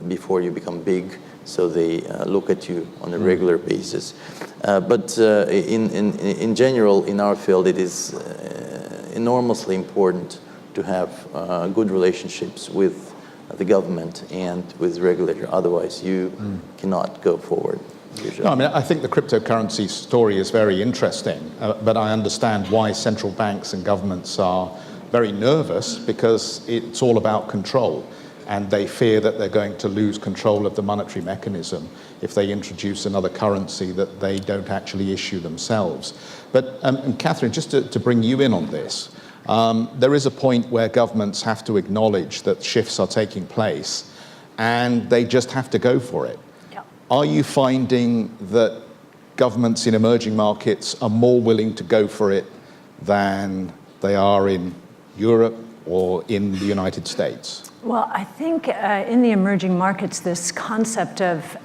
Speaker 5: before you become big, so they look at you on a regular basis. But in general, in our field, it is enormously important to have good relationships with the government and with the regulator. Otherwise, you cannot go forward.
Speaker 1: No, I mean, I think the cryptocurrency story is very interesting, but I understand why central banks and governments are very nervous, because it's all about control, and they fear that they're going to lose control of the monetary mechanism if they introduce another currency that they don't actually issue themselves. But Catherine, just to bring you in on this, there is a point where governments have to acknowledge that shifts are taking place, and they just have to go for it. Are you finding that governments in emerging markets are more willing to go for it than they are in Europe or in the United States?
Speaker 2: Well, I think in the emerging markets, this concept of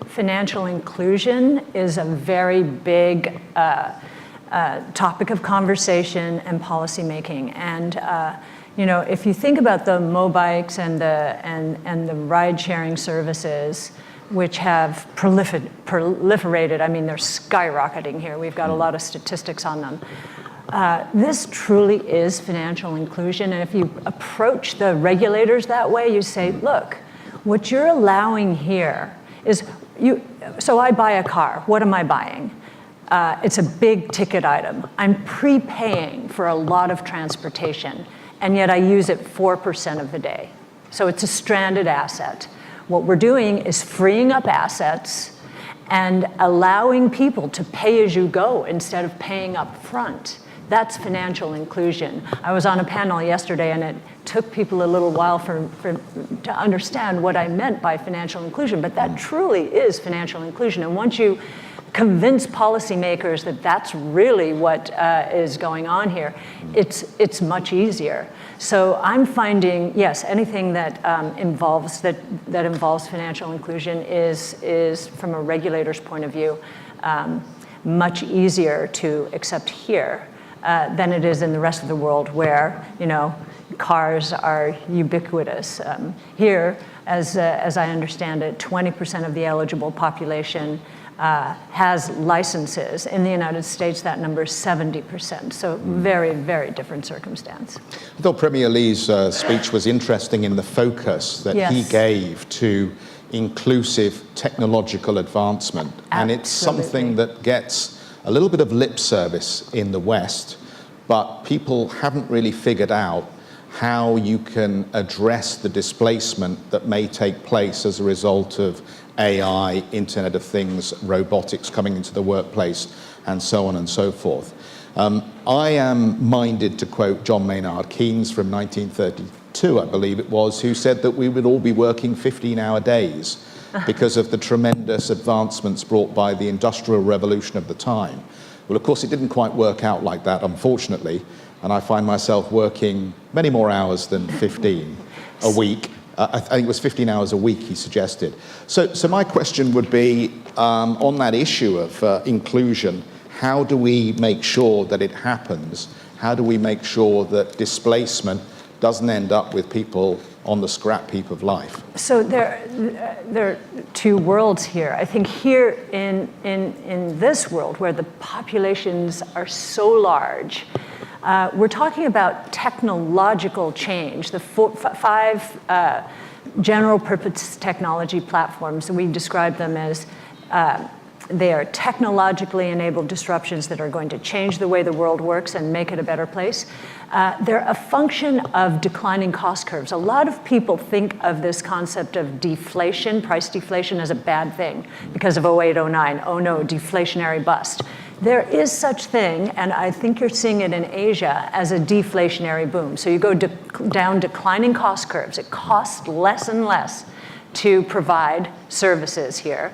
Speaker 2: financial inclusion is a very big topic of conversation and policymaking. And you know, if you think about the mobikes and the ride-sharing services, which have proliferated, I mean, they're skyrocketing here. We've got a lot of statistics on them. This truly is financial inclusion. And if you approach the regulators that way, you say, look, what you're allowing here is, so I buy a car. What am I buying? It's a big ticket item. I'm prepaying for a lot of transportation, and yet I use it 4% of the day. So it's a stranded asset. What we're doing is freeing up assets and allowing people to pay as you go instead of paying up front. That's financial inclusion. I was on a panel yesterday, and it took people a little while to understand what I meant by financial inclusion, but that truly is financial inclusion. And once you convince policymakers that that's really what is going on here, it's much easier. So I'm finding, yes, anything that involves financial inclusion is, from a regulator's point of view, much easier to accept here than it is in the rest of the world, where, you know, cars are ubiquitous. Here, as I understand it, 20% of the eligible population has licenses. In the United States, that number is 70%. So very, very different circumstance.
Speaker 1: I thought Premier Lee's speech was interesting in the focus that he gave to inclusive technological advancement.
Speaker 2: Absolutely.
Speaker 1: And it's something that gets a little bit of lip service in the West, but people haven't really figured out how you can address the displacement that may take place as a result of AI, Internet of Things, robotics coming into the workplace, and so on and so forth. I am minded to quote John Maynard Keynes from 1932, I believe it was, who said that we would all be working 15-hour days because of the tremendous advancements brought by the Industrial Revolution of the time. Well, of course, it didn't quite work out like that, unfortunately, and I find myself working many more hours than 15 a week. I think it was 15 hours a week, he suggested. So my question would be, on that issue of inclusion, how do we make sure that it happens? How do we make sure that displacement doesn't end up with people on the scrap heap of life? So
Speaker 2: there are two worlds here. I think here in this world, where the populations are so large, we're talking about technological change. The five general purpose technology platforms, we describe them as they are technologically enabled disruptions that are going to change the way the world works and make it a better place. They're a function of declining cost curves. A lot of people think of this concept of deflation, price deflation, as a bad thing because of 08, 09. Oh no, deflationary bust. there is such thing, and I think you're seeing it in Asia, as a deflationary boom. So you go down declining cost curves. It costs less and less to provide services here,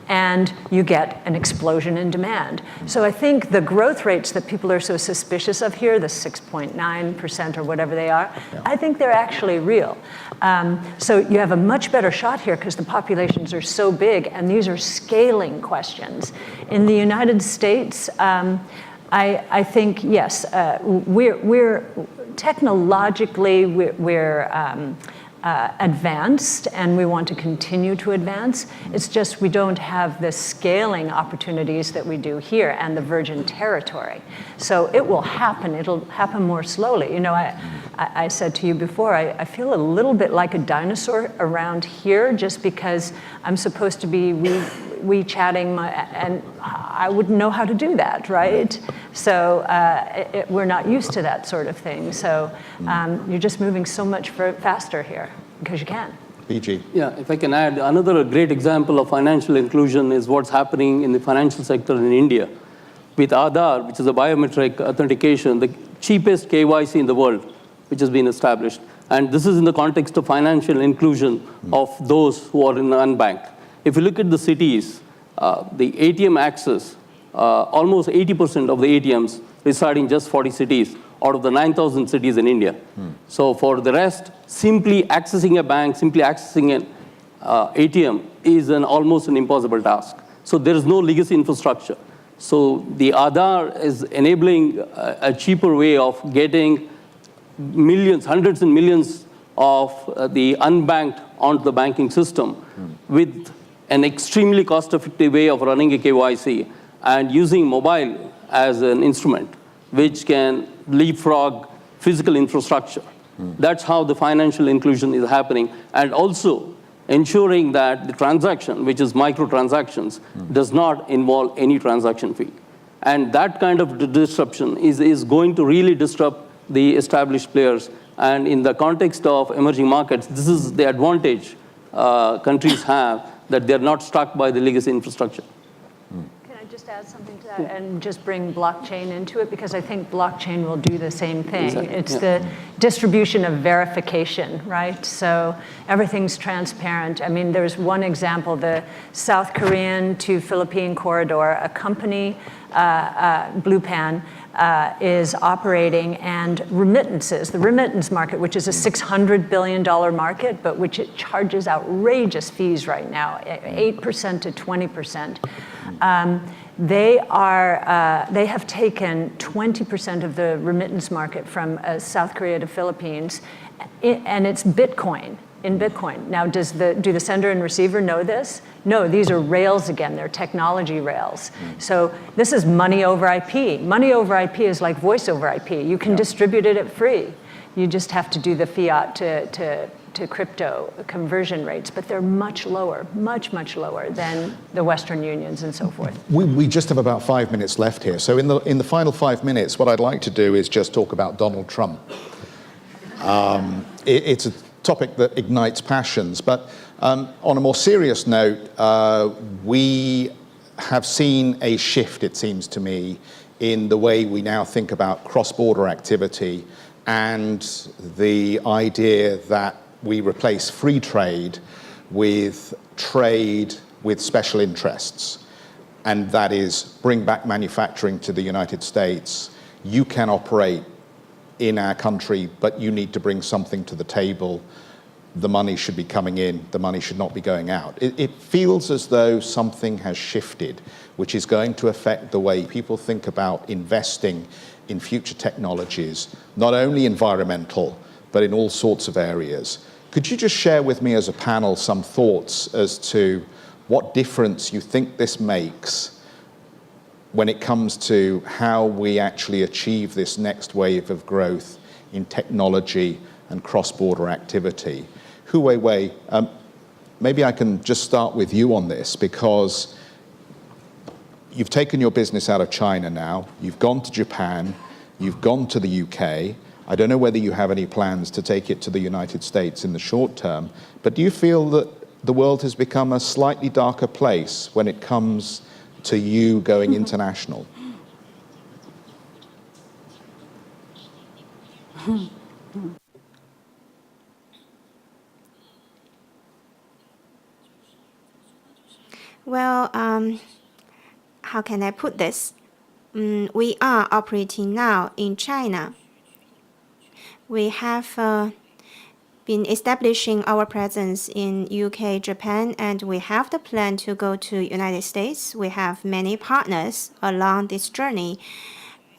Speaker 2: and you get an explosion in demand. So I think the growth rates that people are so suspicious of here, the 6.9% or whatever they are, I think they're actually real. So you have a much better shot here because the populations are so big, and these are scaling questions. In the United States, I think, yes, we're technologically, we're advanced, and we want to continue to advance. It's just we don't have the scaling opportunities that we do here and the virgin territory. So it will happen. It'll happen more slowly. You know, I said to you before, I feel a little bit like a dinosaur around here just because I'm supposed to be WeChatting, and I wouldn't know how to do that, right? So we're not used to that sort of thing. So you're just moving so much faster here because you can.
Speaker 1: BG.
Speaker 4: Yeah, if I can add, another great example of financial inclusion is what's happening in the financial sector in India. With Aadhaar, which is a biometric authentication, the cheapest KYC in the world, which has been established. And this is in the context of financial inclusion of those who are unbanked. If you look at the cities, the ATM access, almost 80% of the ATMs reside in just 40 cities out of the 9,000 cities in India. So for the rest, simply accessing a bank, simply accessing an ATM is almost an impossible task. So there is no legacy infrastructure. So the Aadhaar is enabling a cheaper way of getting millions, hundreds and millions of the unbanked onto the banking system with an extremely cost-effective way of running a KYC and using mobile as an instrument, which can leapfrog physical infrastructure. That's how the financial inclusion is happening. And also ensuring that the transaction, which is microtransactions, does not involve any transaction fee. And that kind of disruption is going to really disrupt the established players. And in the context of emerging markets, this is the advantage countries have, that they're not stuck by the legacy infrastructure.
Speaker 2: Can I just add something to that and just bring blockchain into it? Because I think blockchain will do the same thing.
Speaker 4: Exactly.
Speaker 2: It's the distribution of verification, right? So everything's transparent. I mean, there's one example, the South Korean to Philippine corridor, a company, Bluepan, is operating, and remittances, the remittance market, which is a $600 billion market, but which it charges outrageous fees right now, 8% to 20%. They have taken 20% of the remittance market from South Korea to Philippines, and it's Bitcoin. In Bitcoin. Now, do the sender and receiver know this? No, these are rails again. They're technology rails. So this is money over IP. Money over IP is like voice over IP. You can distribute it at free. You just have to do the fiat to crypto conversion rates, but they're much lower, much, much lower than the Western unions and so forth.
Speaker 1: We just have about 5 minutes left here. So in the final 5 minutes, what I'd like to do is just talk about Donald Trump. It's a topic that ignites passions, but on a more serious note, we have seen a shift, it seems to me, in the way we now think about cross-border activity and the idea that we replace free trade with trade with special interests, and that is bring back manufacturing to the United States. You can operate in our country, but you need to bring something to the table. The money should be coming in, the money should not be going out. It feels as though something has shifted, which is going to affect the way people think about investing in future technologies, not only environmental, but in all sorts of areas. Could you just share with me as a panel some thoughts as to what difference you think this makes when it comes to how we actually achieve this next wave of growth in technology and cross-border activity? Hu Weiwei, maybe I can just start with you on this, because you've taken your business out of China now, you've gone to Japan, you've gone to the UK. I don't know whether you have any plans to take it to the United States in the short term, but do you feel that the world has become a slightly darker place when it comes to you going international?
Speaker 8: Well, how can I put this? We are operating now in China. We have been establishing our presence in UK, Japan, and we have the plan to go to United States. We have many partners along this journey.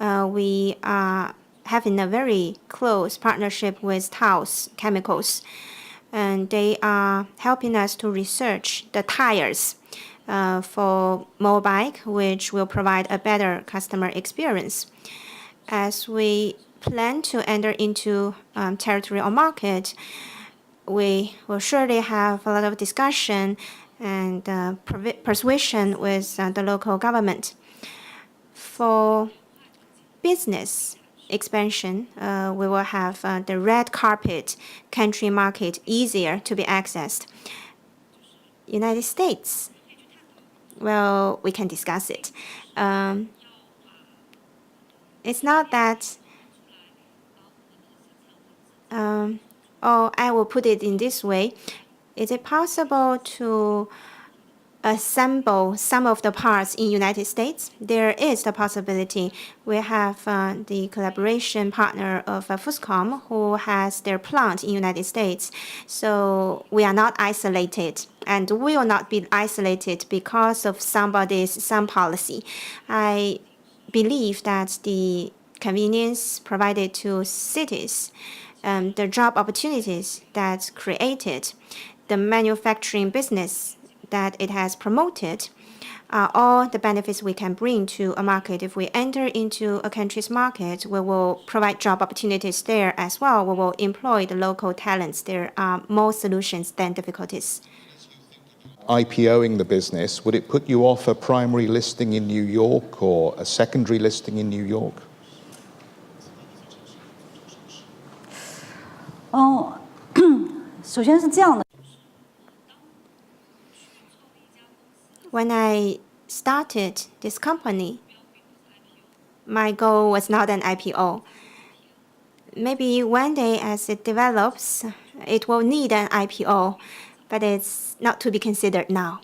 Speaker 8: We are having a very close partnership with Taos Chemicals, and they are helping us to research the tires for motorbike, which will provide a better customer experience. As we plan to enter into territory or market, we will surely have a lot of discussion and persuasion with the local government. For business expansion, we will have the red carpet country market easier to be accessed. United States, well, we can discuss it. It's not that, I will put it in this way. Is it possible to assemble some of the parts in United States? There is the possibility. We have the collaboration partner of Foxconn who has their plant in United States. So we are not isolated and will not be isolated because of some policy. I believe that the convenience provided to cities, the job opportunities that's created, the manufacturing business that it has promoted, are all the benefits we can bring to a market. If we enter into a country's market, we will provide job opportunities there as well. We will employ the local talents. There are more solutions than difficulties.
Speaker 1: IPOing the business, would it put you off a primary listing in New York or a secondary listing in New York?
Speaker 7: Oh, 首先是这样的。
Speaker 8: When I started this company, my goal was not an IPO. Maybe one day as it develops, it will need an IPO, but it's not to be considered now.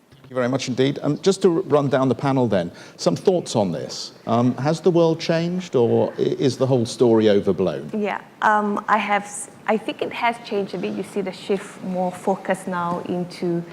Speaker 1: Thank you very much indeed. Just to run down the panel then, some thoughts on this. Has the world changed or is the whole story overblown?
Speaker 6: Yeah, I think it has changed a bit. You see the shift more focus now into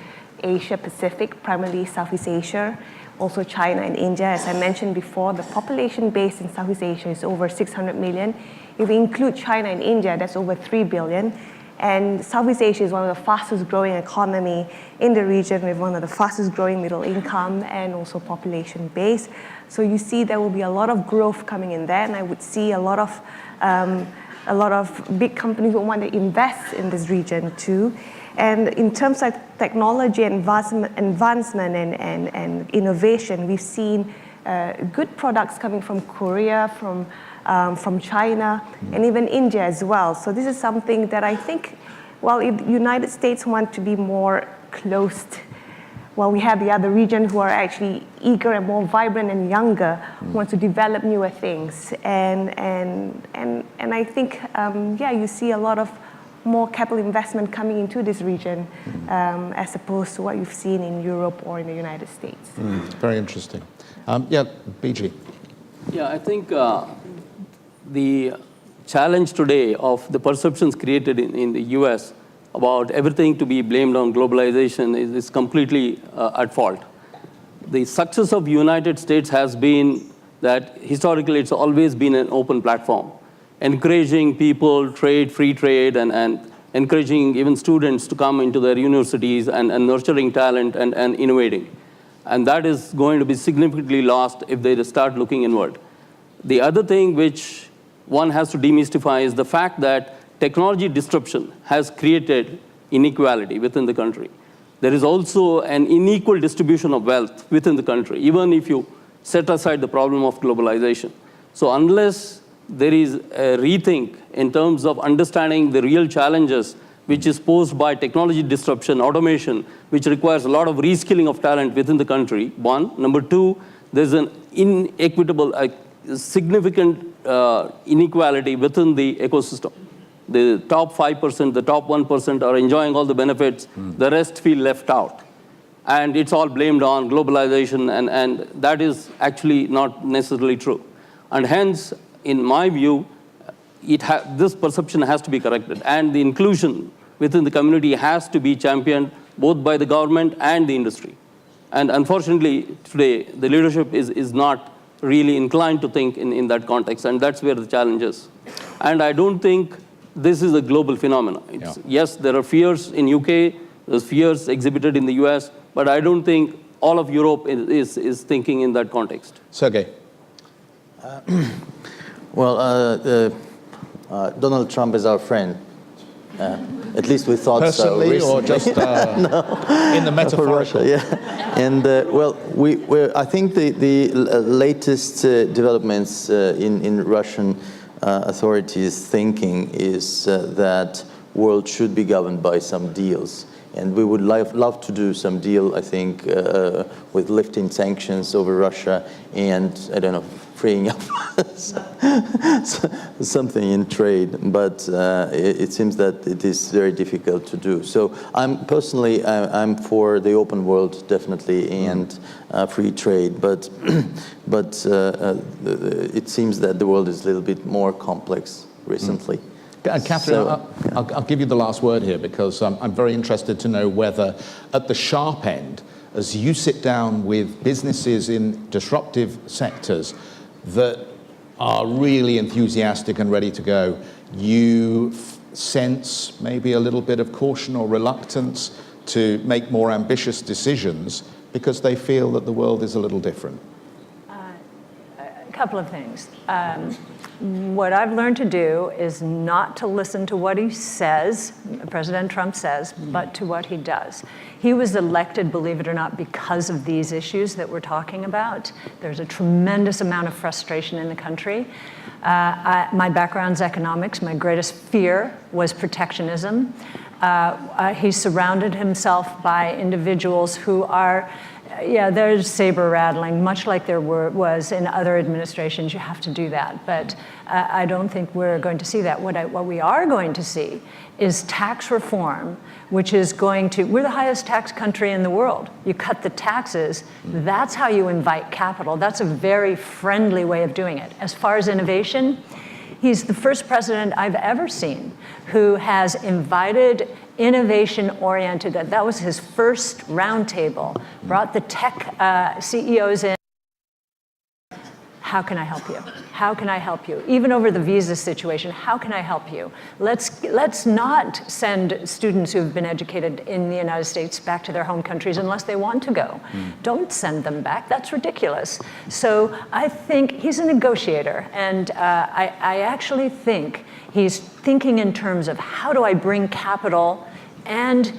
Speaker 6: Asia Pacific, primarily Southeast Asia, also China and India. As I mentioned before, the population base in Southeast Asia is over 600 million. If we include China and India, that's over 3 billion. And Southeast Asia is one of the fastest growing economy in the region with one of the fastest growing middle income and also population base. So you see there will be a lot of growth coming in there, and I would see a lot of big companies will want to invest in this region too. And in terms of technology advancement and innovation, we've seen good products coming from Korea, from China, and even India as well. So this is something that I think, while the United States want to be more closed, while we have the other region who are actually eager and more vibrant and younger, who want to develop newer things. And I think, yeah, you see a lot of more capital investment coming into this region as opposed to what you've seen in Europe or in the United States.
Speaker 1: Very interesting. Yeah, BG.
Speaker 4: Yeah, I think the challenge today of the perceptions created in the US about everything to be blamed on globalization is completely at fault. The success of the United States has been that historically it's always been an open platform, encouraging people, free trade, and encouraging even students to come into their universities and nurturing talent and innovating. And that is going to be significantly lost if they start looking inward. The other thing which one has to demystify is the fact that technology disruption has created inequality within the country. There is also an unequal distribution of wealth within the country, even if you set aside the problem of globalization. So unless there is a rethink in terms of understanding the real challenges which is posed by technology disruption, automation, which requires a lot of reskilling of talent within the country, one. Number two, there's an inequitable, significant inequality within the ecosystem. The top 5%, the top 1% are enjoying all the benefits. The rest feel left out. And it's all blamed on globalization, and that is actually not necessarily true. And hence, in my view, this perception has to be corrected. And the inclusion within the community has to be championed both by the government and the industry. And unfortunately, today, the leadership is not really inclined to think in that context, and that's where the challenge is. And I don't think this is a global phenomenon. Yes, there are fears in UK, there's fears exhibited in the US, but I don't think all of Europe is thinking in that context.
Speaker 1: Sergey.
Speaker 5: Donald Trump is our friend. At least we thought
Speaker 1: personally,
Speaker 5: so.
Speaker 1: Personally, or just in the metaphorical?
Speaker 5: Russia, yeah. And I think the latest developments in Russian authorities' thinking is that world should be governed by some deals. And we would love to do some deal, I think, with lifting sanctions over Russia and, I don't know, freeing up something in trade. But it seems that it is very difficult to do. So I'm for the open world, definitely, and free trade. But it seems that the world is a little bit more complex recently.
Speaker 1: Catherine, I'll give you the last word here, because I'm very interested to know whether at the sharp end, as you sit down with businesses in disruptive sectors that are really enthusiastic and ready to go, you sense maybe a little bit of caution or reluctance to make more ambitious decisions because they feel that the world is a little different.
Speaker 2: A couple of things. What I've learned to do is not to listen to what he says, President Trump says, but to what he does. He was elected, believe it or not, because of these issues that we're talking about. There's a tremendous amount of frustration in the country. My background's economics. My greatest fear was protectionism. He surrounded himself by individuals who are, they're saber rattling, much like there was in other administrations. You have to do that, but I don't think we're going to see that. What we are going to see is tax reform, which is going to, we're the highest tax country in the world. You cut the taxes, that's how you invite capital. That's a very friendly way of doing it. As far as innovation, he's the first president I've ever seen who has invited innovation-oriented, that was his first roundtable, brought the tech CEOs in. How can I help you? How can I help you? Even over the visa situation, how can I help you? Let's not send students who have been educated in the United States back to their home countries unless they want to go. Don't send them back, that's ridiculous. So I think he's a negotiator, and I actually think he's thinking in terms of how do I bring capital and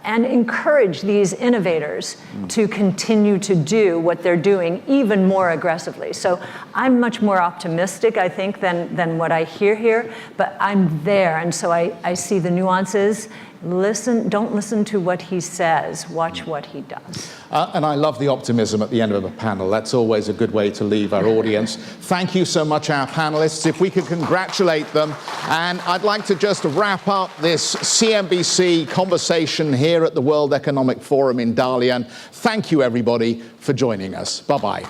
Speaker 2: encourage these innovators to continue to do what they're doing even more aggressively. So I'm much more optimistic, I think, than what I hear here, but I'm there, and so I see the nuances. Don't listen to what he says, watch what he does.
Speaker 1: And I love the optimism at the end of a panel. That's always a good way to leave our audience. Thank you so much, our panelists. If we could congratulate them. And I'd like to just wrap up this CNBC conversation here at the World Economic Forum in Dalian. Thank you, everybody, for joining us. Bye-bye.